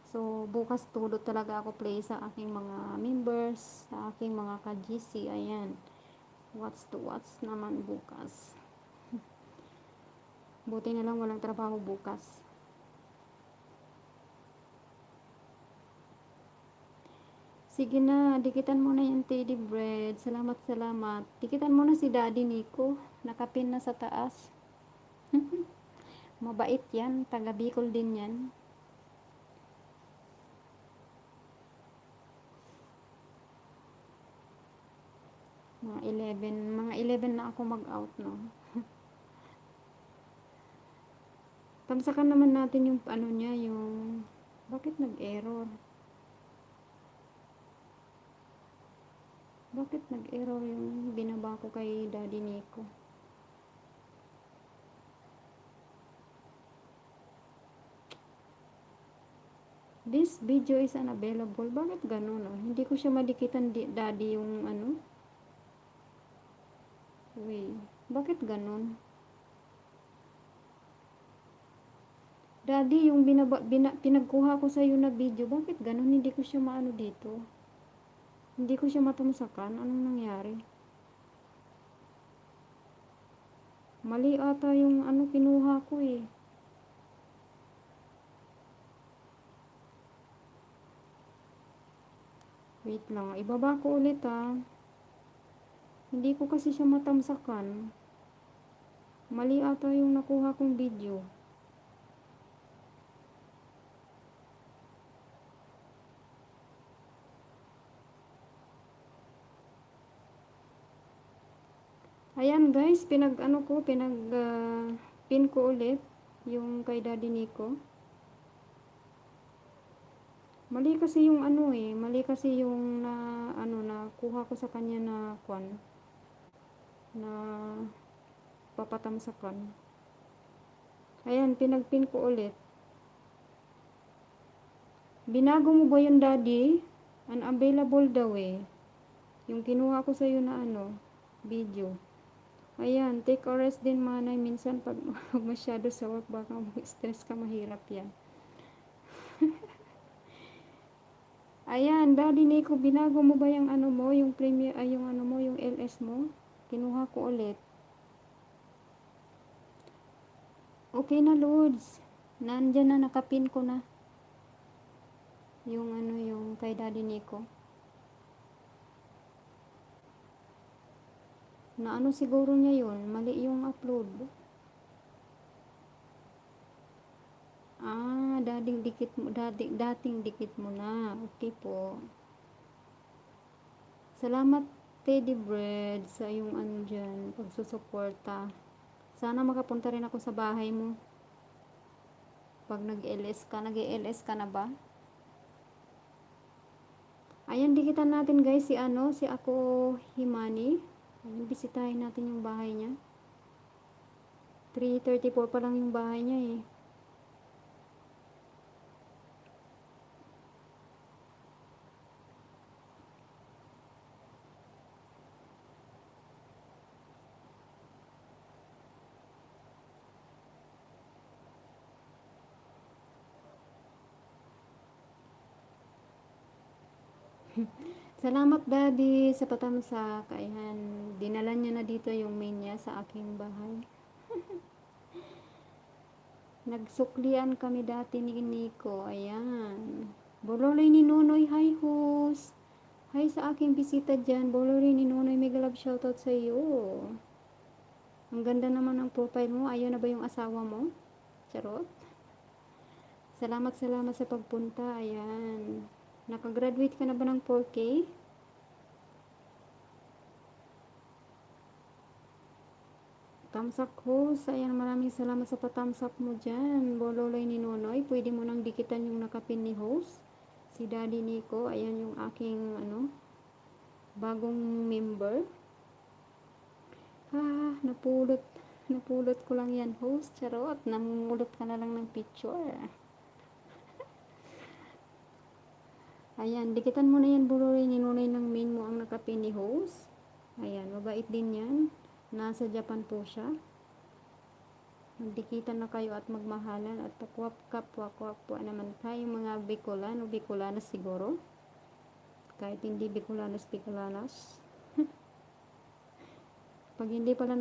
So, bukas tulot talaga ako play sa aking mga members, sa aking mga ka-GC. Ayan. What's naman bukas. Buti na lang walang trabaho bukas. Sige na, dikitan mo na yung Teddy Bread. Salamat. Dikitan mo na si Daddy Nico. Nakapin na sa taas. Mabait yan. Taga Bicol din yan. Mga 11 na ako mag-out, no? Tamsakan naman natin yung niya, yung bakit nag-error? Bakit nag-error yung binaba ko kay Daddy Nico? This video is unavailable. Bakit ganun, oh? Hindi ko siya madikitan, daddy, yung ano. Wait, bakit ganun? Daddy, yung pinagkuha ko sa'yo na video, bakit ganun? Hindi ko siya maano dito. Hindi ko siya matamsakan. Anong nangyari? Mali ata yung ano kinuha ko eh. Wait lang, ibaba ko ulit ah. Hindi ko kasi siya matamsakan. Mali ata yung nakuha kong video. Ayan guys, pinag pin ko ulit yung kay Daddy Nico. Mali kasi yung ano eh, mali kasi yung na kuha ko sa kanya na na papatamsakan. Ayan, pinagpin ko ulit. Binago mo ba yung Daddy? Unavailable daw eh. Yung kinuha ko sa iyo na video. Ayan, take a rest din manay. Minsan pag masyado sa work, baka stress ka, mahirap yan. Ayan, Daddy Nico, binago mo ba yung mo, yung premium, yung mo, yung LS mo? Kinuha ko ulit. Okay na, Lods. Nandyan na, nakapin ko na. Yung yung kay Daddy Nico. Na siguro niya yun, mali yung upload. Dating dikit mo na. Okay po. Salamat Teddy Bread sa yung dyan, pagsusuporta. Sana makapunta rin ako sa bahay mo. Pag nag-LS ka na ba? Ayan, dikitan natin guys si si Ako Himani. Ayan, bisitahin natin yung bahay niya. 3:34 pa lang yung bahay niya eh. Salamat Daddy sa patamsak. Ayan, dinala niya na dito yung main niya sa aking bahay. Nagsuklian kami dati ni Nico. Ayan. Bololoy ni Nonoy. Hi host. Hi sa aking bisita dyan. Bololoy ni Nonoy. Mega love shoutout sa iyo. Ang ganda naman ng profile mo. Ayun na ba yung asawa mo? Charot. Salamat sa pagpunta. Ayan. Nakagraduate ka na ba ng 4K? Tamsak host. Ayan, maraming salamat sa patamsak mo dyan. Bololoy ni Nonoy. Pwede mo nang dikitan yung nakapin ni host. Si Daddy Nico. Ayan yung aking bagong member. Napulot ko lang yan host. Charot. Namumulot ka na lang ng picture. Ayan, dikitan mo na yan, Bololoy ni Nonoy, ng main mo ang nakapin ni host. Ayan, mabait din yan. Nasa Japan po siya. Magdikitan na kayo at magmahalan at wakwak po naman tayo mga Bicolano, Bicolanas siguro. Kahit hindi Bicolanas. Pag hindi pala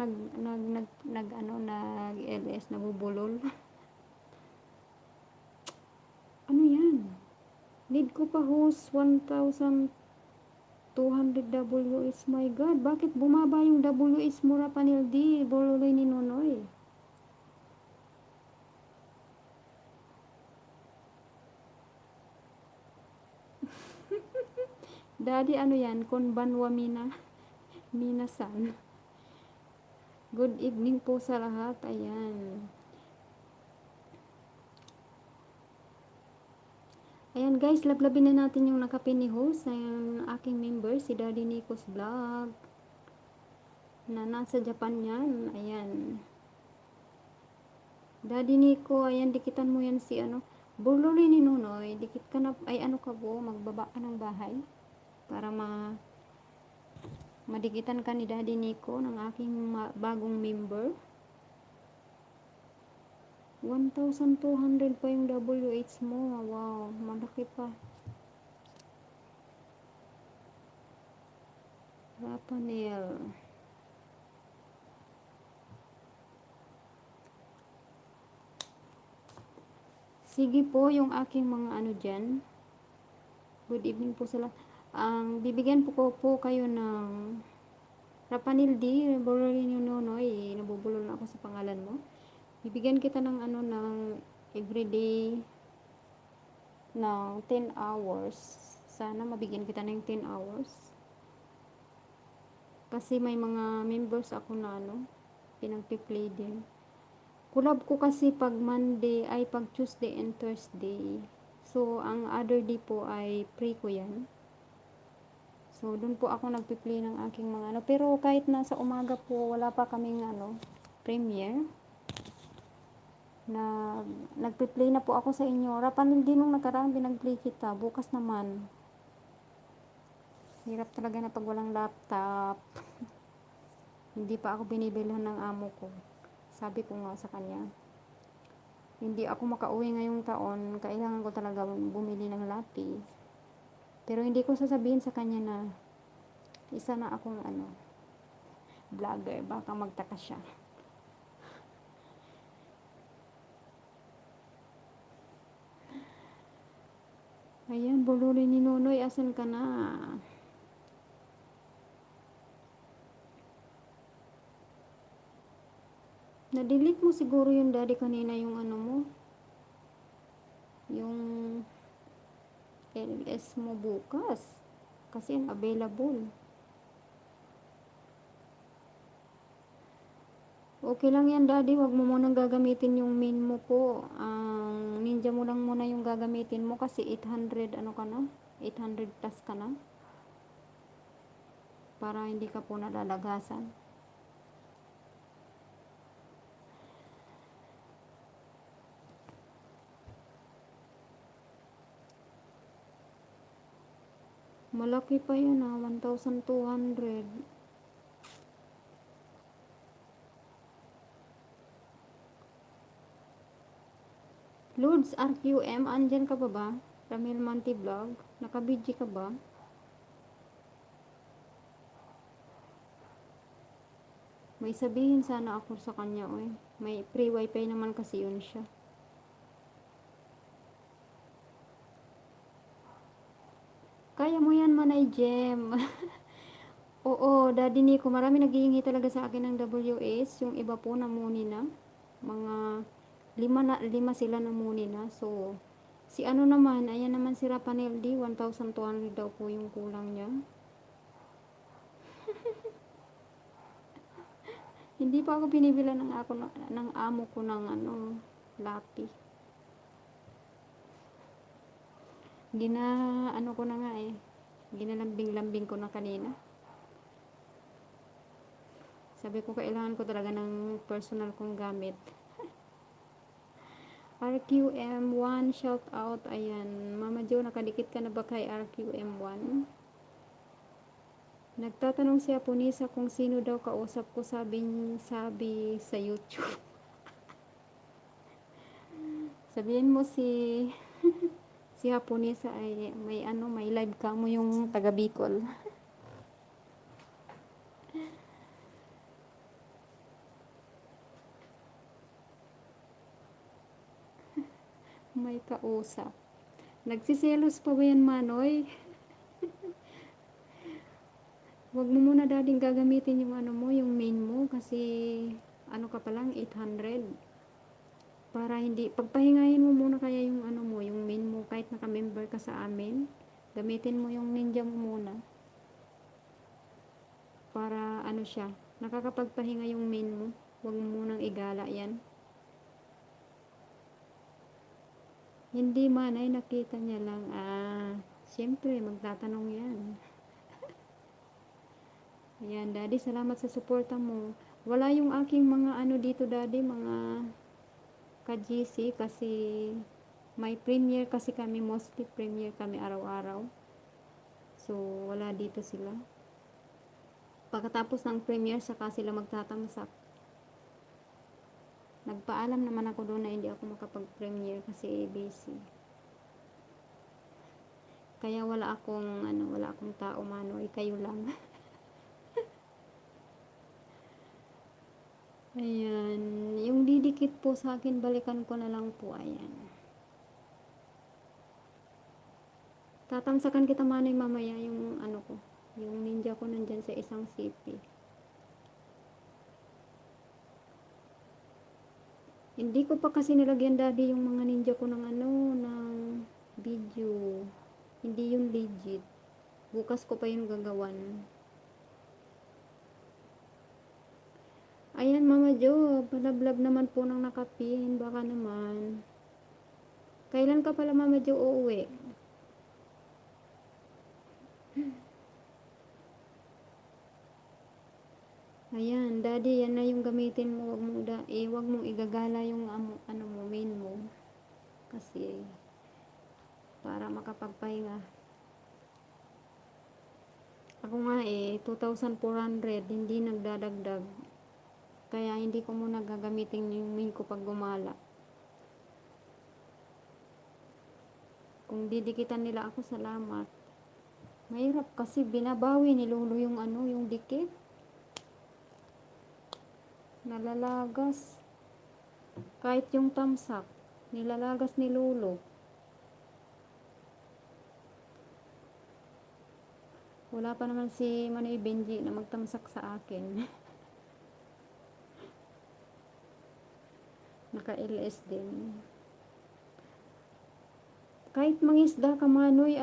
nag-LS, nabubulol. Ano yan? Need ko pa host 1,200 WS. My God, bakit bumaba yung WS mo, Rapanil D? Bololoy ni Nonoy. Daddy, ano yan? Konbanwa Minasan. Good evening po sa lahat. Ayan. Ayan guys, lablabin na natin yung nakapin ni host. Ayan, aking member, si Daddy Nico's Vlog. Na nasa Japan yan. Ayan. Daddy Nico, ayan, dikitan mo yan si Burloli ni Nunoy, dikit ka na, ay ano ka po, magbaba ka ng bahay para madikitan ka ni Daddy Nico ng aking bagong member. 1,200 pa yung WH mo. Wow, malaki pa. Rapanel. Sige po, yung aking mga ano dyan. Good evening po sa lahat. Bibigyan po kayo ng Rapanel D. Burloli ni Nunoy. Nabubulol na ako sa pangalan mo. Bibigyan kita ng ano ng everyday ng 10 hours. Sana mabigyan kita ng 10 hours. Kasi may mga members ako na ano, pinagpi-play din. Collab ko kasi pag Monday ay pag Tuesday and Thursday. So, ang other day po ay free ko yan. So, dun po ako nagpi-play ng aking mga ano. Pero kahit nasa umaga po, wala pa kaming ano, premiere. Nagpi-play na po ako sa inyo. Rapanil din nung nakaraan pinag-play kita. Bukas naman. Hirap talaga na pag walang laptop. Hindi pa ako binibilhan ng amo ko. Sabi ko nga sa kanya, hindi ako makauwi ngayong taon, kailangan ko talaga bumili ng lapis. Pero hindi ko sasabihin sa kanya na isa na akong ano, vlogger, baka magtaka siya. Ayan, Burloli ni Nunoy, asan ka na? Na-delete mo siguro yung daddy kanina yung ano mo, yung LS mo bukas. Kasi available. Okay lang yan daddy, wag mo munang gagamitin yung min mo po. Ang ninja mo lang muna yung gagamitin mo kasi 800 ano ka na? 800 plus ka na. Para hindi ka po nalalagasan. Malaki pa yun 1,200. Lourdes RQM, andyan ka pa ba? Ramil Manti Vlog, nakabidji ka ba? May sabihin sana ako sa kanya, oy. May free wifi naman kasi yun siya. Kaya mo yan, Manay Jem. Oo, Daddy Nico, marami naghihingi talaga sa akin ng WS. Yung iba po namuni na. Mga lima sila namuni na. So, si ano naman, ayan naman si Rapanel D, 1,200 daw po yung kulang niya. Hindi pa ako binibila ng amo ko ng ano, lapi. Ano ko na nga eh. Ginalambing-lambing ko na kanina. Sabi ko, kailangan ko talaga ng personal kong gamit. RQM1, shout out. Ayan. Mama Jo, nakadikit ka na ba kay RQM1? Nagtatanong si Aponisa kung sino daw kausap ko, sabi sa YouTube. Sabihin mo si Aponisa ay may live ka mo yung taga Bicol. May kausap. Nagsiselos pa ba yan, Manoy? Wag mo muna dading gagamitin yung ano mo, yung main mo kasi ano ka pa lang 800. Para hindi pagpahingahin mo muna kaya yung ano mo, yung main mo kahit naka-member ka sa amin. Gamitin mo yung ninja mo muna. Para ano siya, nakakapagpahinga yung main mo. Wag mo munang igala yan. Hindi man ay nakita niya lang. Siyempre magtatanong yan. Ayan, daddy, salamat sa suporta mo. Wala yung aking mga ano dito, daddy, mga ka-GC kasi May premiere kasi kami, mostly premiere kami araw-araw. So, wala dito sila. Pagkatapos ng premiere, saka sila magtatamsak. Nagpaalam naman ako doon na hindi ako makapag-premiere kasi busy. Kaya wala akong tao mano, kayo lang. Ayan, yung didikit po sa akin, balikan ko na lang po, ayan. Tatamsakan kita manoy mamaya yung ko, yung ninja ko nandyan sa isang CP. Hindi ko pa kasi nilagyan daddy yung mga ninja ko ng ng video. Hindi yung legit. Bukas ko pa yung gagawan. Ayan, Mama Jo, palablab naman po ng nakapin. Baka naman. Kailan ka pala, Mama Jo, uuwi? Ayan, Daddy, yan na yung gamitin mo. Wag mong igagala yung main mo. Kasi, para makapagpahinga. Ako nga 2,400, hindi nagdadagdag. Kaya hindi ko muna gagamitin yung main ko pag gumala. Kung didikitan nila ako, salamat. Mahirap kasi binabawi ni Lolo yung yung dikit. Nalalagas. Kahit yung tamsak, nilalagas ni Lolo. Wala pa naman si Manoy Benji na magtamsak sa akin. Naka-LS din. Kahit mangisda ka, Manoy,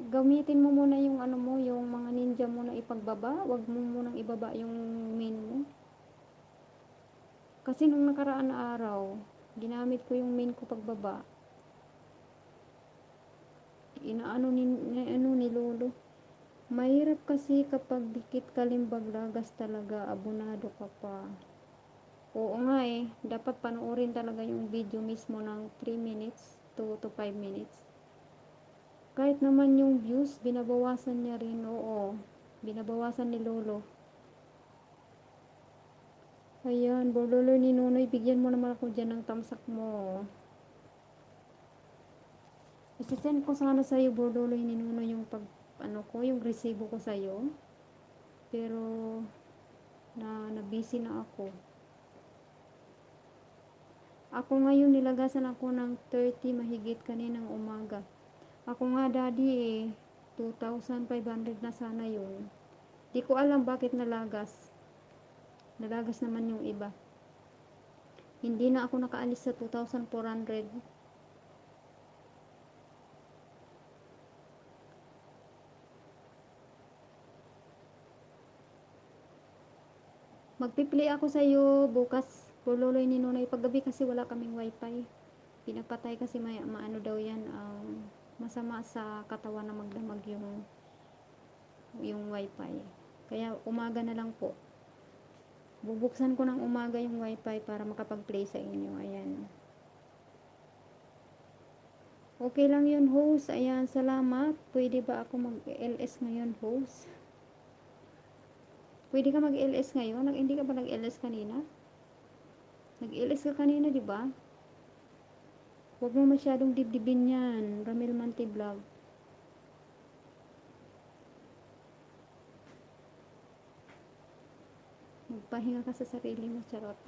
gamitin mo muna yung yung mga ninja mo na ipagbaba. Wag mo munang ibaba yung main mo. Kasi nung nakaraan na araw, ginamit ko yung main ko pagbaba. Ni Lolo. Mahirap kasi kapag dikit kalimbag, lagas talaga, abonado ka pa. Oo nga dapat panoorin talaga yung video mismo ng 3 minutes to 5 minutes. Kahit naman yung views, binabawasan niya rin, oo. Binabawasan ni Lolo. Ayan, Borlolo ni Nonoy, bigyan mo naman ako dyan ng tamsak mo. Isisend ko sana sa'yo, Borlolo ni Nonoy, yung yung resibo ko sa'yo. Pero, na-busy na ako. Ako ngayon, nilagasan ako ng 30 mahigit kaninang umaga. Ako nga, Daddy, 2,500 na sana yun. Di ko alam bakit nalagas. Nalagas naman yung iba. Hindi na ako nakaalis sa 2,400. Magpi-play ako sa iyo bukas. Pululoy ni Nonoy. Paggabi kasi wala kaming wifi. Pinapatay kasi maano daw yan. Masama sa katawan na magdamag yung wifi. Kaya umaga na lang po. Bubuksan ko ng umaga yung wifi para makapag-play sa inyo. Ayan. Okay lang yun, host. Ayan, salamat. Pwede ba ako mag-LS ngayon, host? Pwede ka mag-LS ngayon? Hindi ka ba nag-LS kanina? Nag-LS ka kanina, di ba? Huwag mo masyadong dibdibin yan. Ramil Manti Vlog. Magpahinga ka sa sarili mo, charot.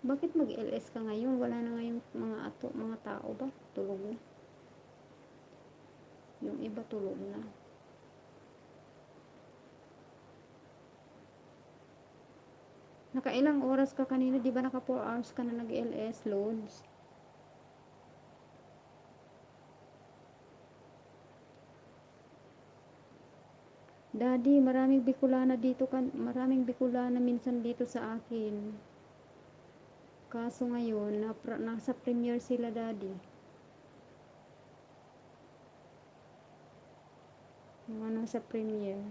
Bakit mag-LS ka ngayon? Wala na ngayong mga tao ba? Tulog na. Yung iba tulog na. Nakailang oras ka kanina? Di ba naka 4 hours ka na nag-LS loads? Daddy, maraming Bicolana minsan dito sa akin. Kaso ngayon, nasa premiere sila, Daddy. Yung nasa premiere.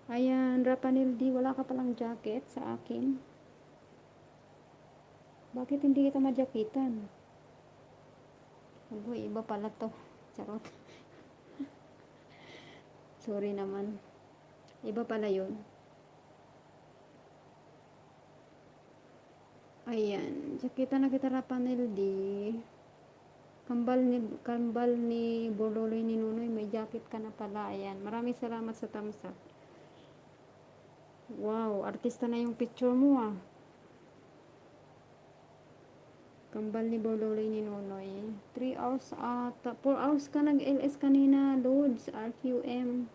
Ayan, Rapanel D, wala ka palang jacket sa akin. Bakit hindi kita majakitan? Uy, iba pala to. Charot. Sorry naman. Iba pala yun. Ayan, jakitan na kita Rapanel D. Kambal ni Bololoy ni Nunoy, may jacket ka na pala. Ayan, maraming salamat sa thumbs up. Wow, artista na yung picture mo ah. Kambal ni Bololoy ni Nunoy. 3 hours at 4 hours ka nag-LS kanina, Loads, RQM.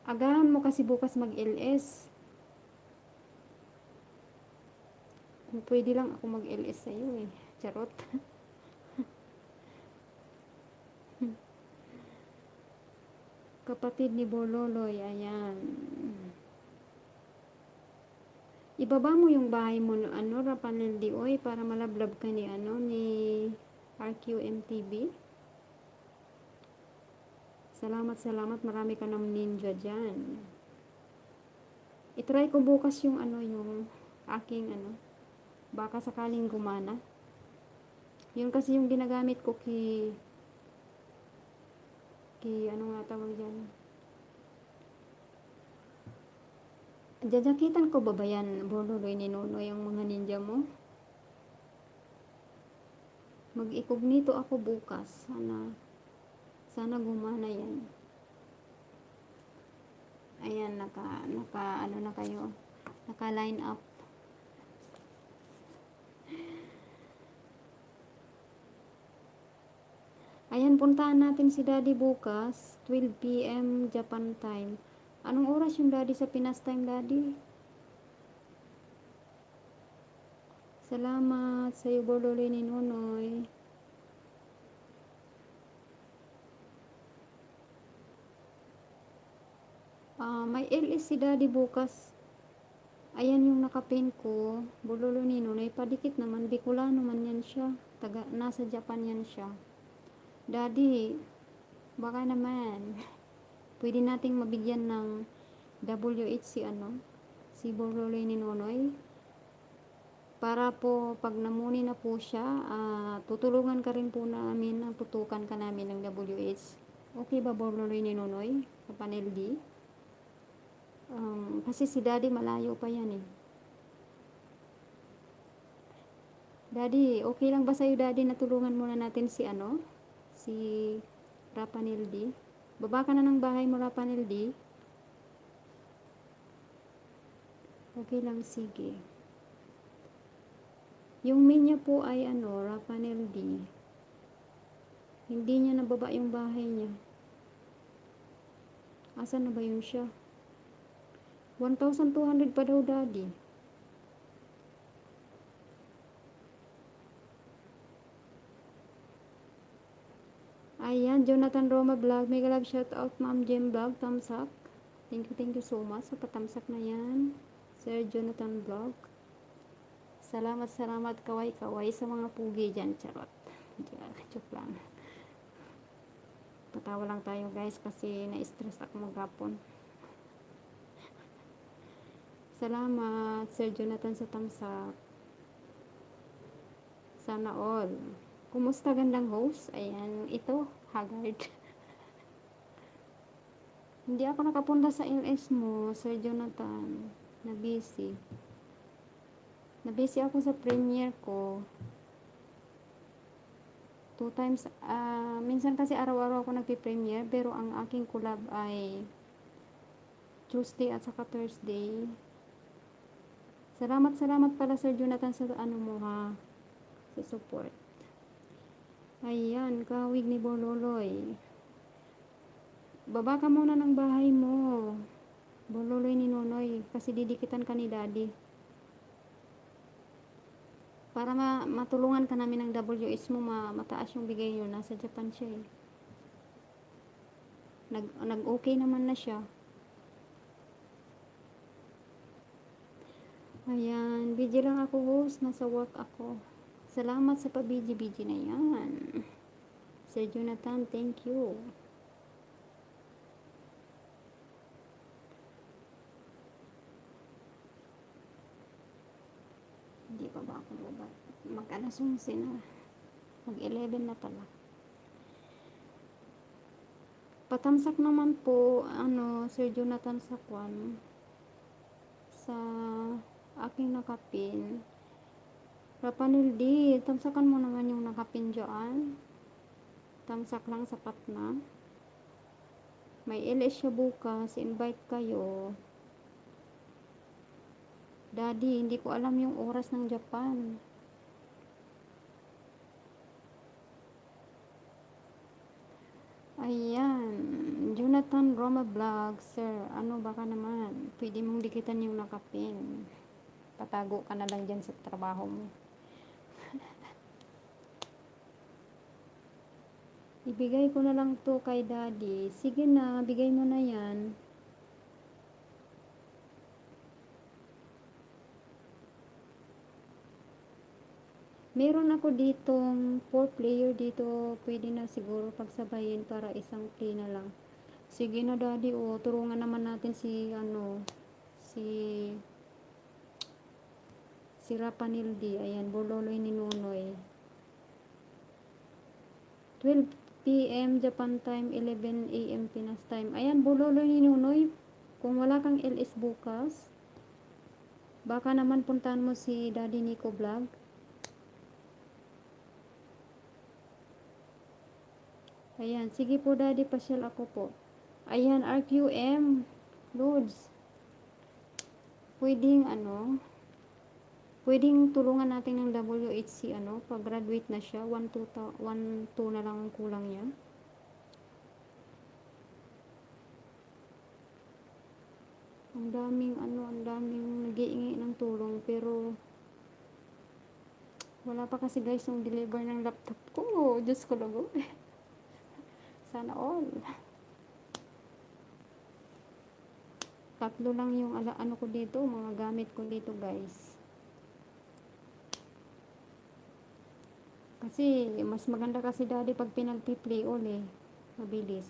Agahan mo kasi bukas mag-LS. Kung pwede lang ako mag-LS sa'yo eh. Charot. Kapatid ni Bololoy, ayan. Ibaba mo yung bahay mo no, ano, Rapanel Dioy, para malablab ka ni, ano, ni RQMTV. Salamat, marami ka ng ninja dyan. I-try ko bukas yung, ano, yung aking, ano, baka sakaling gumana. Yun kasi yung ginagamit ko ano nga tawag dyan. Jajakitan ko ba yan, Bololoy ni Nunoy, yung mga ninja mo? Mag-incognito ako bukas. Sana gumana yan. Ayan, ano na kayo. Naka-line up. Ayan, puntahan natin si Daddy bukas, 12 PM Japan time. Anong oras yung Daddy sa Pinas time, Daddy? Salamat sa iyo, Bololoy ni Nunoy. May LS si Daddy bukas. Ayan yung nakapin ko, Bololoy ni Nunoy. Padikit naman, Bicolano man yan siya. Nasa Japan yan siya. Daddy, baka naman, pwede nating mabigyan ng WH si Bololoy ni Nunoy. Para po, pag namuni na po siya, tutulungan ka rin po namin, tutukan ka namin ng WH. Okay ba, Bololoy ni Nunoy? Sa panel D? Kasi si Daddy malayo pa yan eh. Daddy, okay lang ba sa'yo, Daddy, na tulungan muna natin si Rapanel D? Baba ka na ng bahay mo, Rapanel D. Okay lang, sige. Yung main niya po ay Rapanel D. Hindi niya nababa yung bahay niya. Asan na ba yun siya? 1,200 pa daw, Daddy. Ayan, Jonathan Roma Vlog. Mega love shout out, Ma'am Jem Vlog. Thumbs up. Thank you so much sa patamsak na yan. Sir Jonathan Vlog. Salamat, kaway sa mga pugi dyan. Charot. Joke lang. Patawa lang tayo, guys, kasi na-stress ako maghapon. Salamat, Sir Jonathan, sa thumbs up. Sana all. Kumusta, gandang host? Ayan, ito, haggard. Hindi ako nakapunta sa LS mo, Sir Jonathan. Na-busy ako sa premiere ko. 2 times, minsan kasi araw-araw ako nagpi-premiere, pero ang aking collab ay Tuesday at saka Thursday. Salamat pala, Sir Jonathan, sa mo ha, sa support. Ayan, kawig ni Bololoy. Baba ka muna ng bahay mo, Bololoy ni Nunoy, kasi didikitan ka ni Daddy. Para matulungan ka namin ng WS mo, mataas yung bigay nyo. Nasa Japan siya eh. Nag-okay naman na siya. Ayan, busy lang ako, host. Nasa work ako. Salamat sa pa-busy na yan. Sir Jonathan, thank you. Mag alas 11 na. Mag 11 na pala. Patamsak naman po, Sir Jonathan Sakwan, sa aking nakapin. Rapanil D, tamsakan mo naman yung nakapin dyan. Tamsak lang, sapat na. May LS siya bukas, invite kayo. Daddy, hindi ko alam yung oras ng Japan. Ayan, Jonathan Roma Vlog, sir, baka naman, pwede mong dikitan yung nakapin. Patago ka na lang dyan sa trabaho mo. Ibigay ko na lang to kay daddy. Sige na, bigay mo na yan. Meron ako ditong 4 player dito. Pwede na siguro pagsabayin para isang play na lang. Sige na daddy, turungan naman natin si si Rapanildi. Ayan, Bololoy ni Nunoy. 12 p.m. Japan time, 11 a.m. Pinas time. Ayan, Bololoy ni Nunoy. Kung wala kang LS bukas, baka naman puntahan mo si Daddy Nico Vlog. Ayan, sige po daddy, pasyal ako po. Ayan, RQM, Loads. Pwedeng tulungan natin ng WHC, pag graduate na siya, 1-2 na lang ang kulang niya. Ang daming nag-iingi ng tulong, pero wala pa kasi guys yung deliver ng laptop ko. Diyos ko lago. Sana all. Tatlo lang yung ko dito, mga gamit ko dito guys. Kasi mas maganda kasi daddy pag pinagpi-play all mabilis.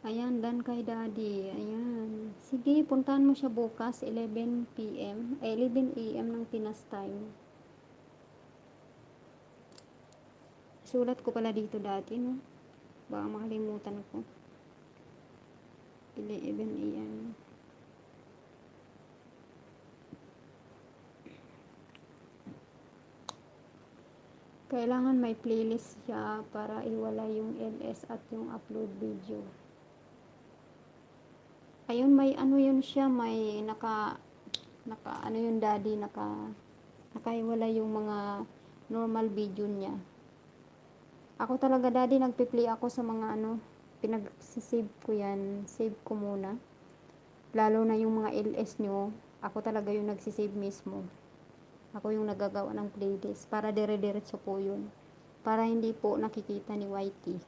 Ayan, done kay daddy. Ayan. Sige, puntahan mo siya bukas 11 p.m. 11 a.m. ng Pinas time. Sulat ko pala dito dati, no? Baka makalimutan ko. 11 a.m. Kailangan may playlist siya para iwala yung LS at yung upload video. Ayun, may yun siya, may daddy, nakaiwala yung mga normal video niya. Ako talaga daddy, nagpi-play ako sa mga pinag-save ko yan, save ko muna. Lalo na yung mga LS nyo, ako talaga yung nagsisave mismo. Ako yung nagagawa ng playlist para dire-diretso po yun. Para hindi po nakikita ni YT.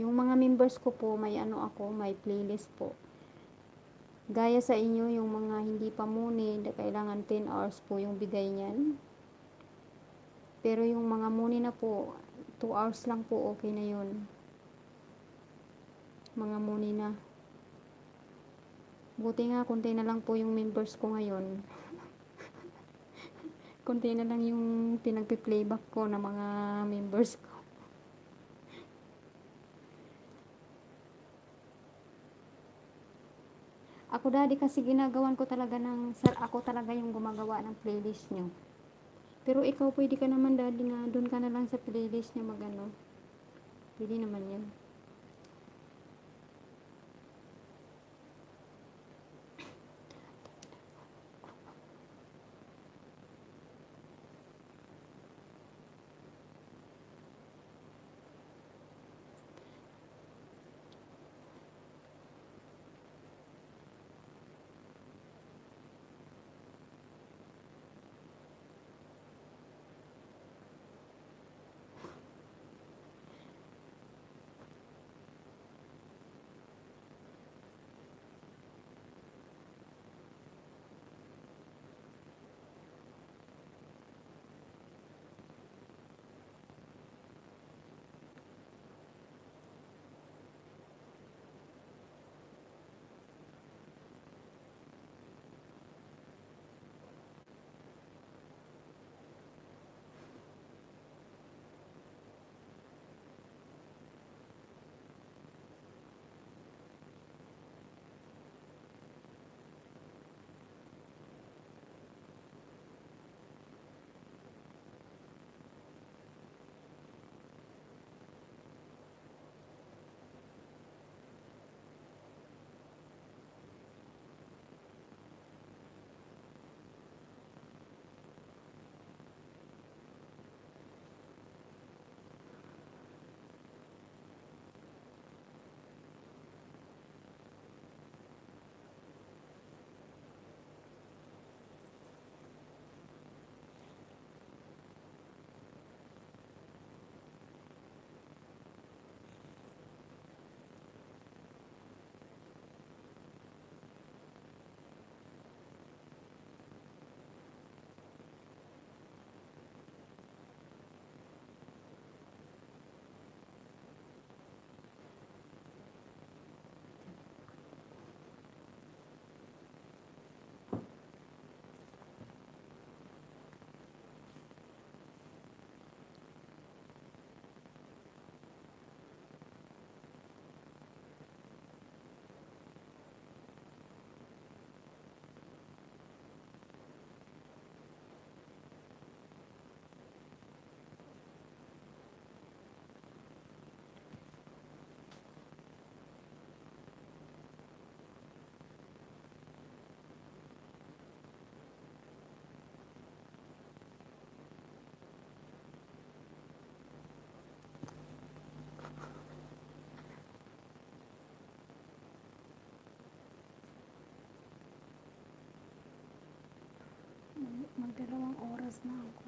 Yung mga members ko po, may may playlist po. Gaya sa inyo, yung mga hindi pa muni, kailangan 10 hours po yung bigay niyan. Pero yung mga muni na po, 2 hours lang po, okay na yun. Mga muni na. Buti nga, konti na lang po yung members ko ngayon. Konti na lang yung pinagpi-playback ko ng mga members ko. Ako daddy kasi ginagawan ko talaga ako talaga yung gumagawa ng playlist nyo. Pero ikaw pwede ka naman daddy na doon ka na lang sa playlist nyo pwede naman yun. Magdalawang oras na ako.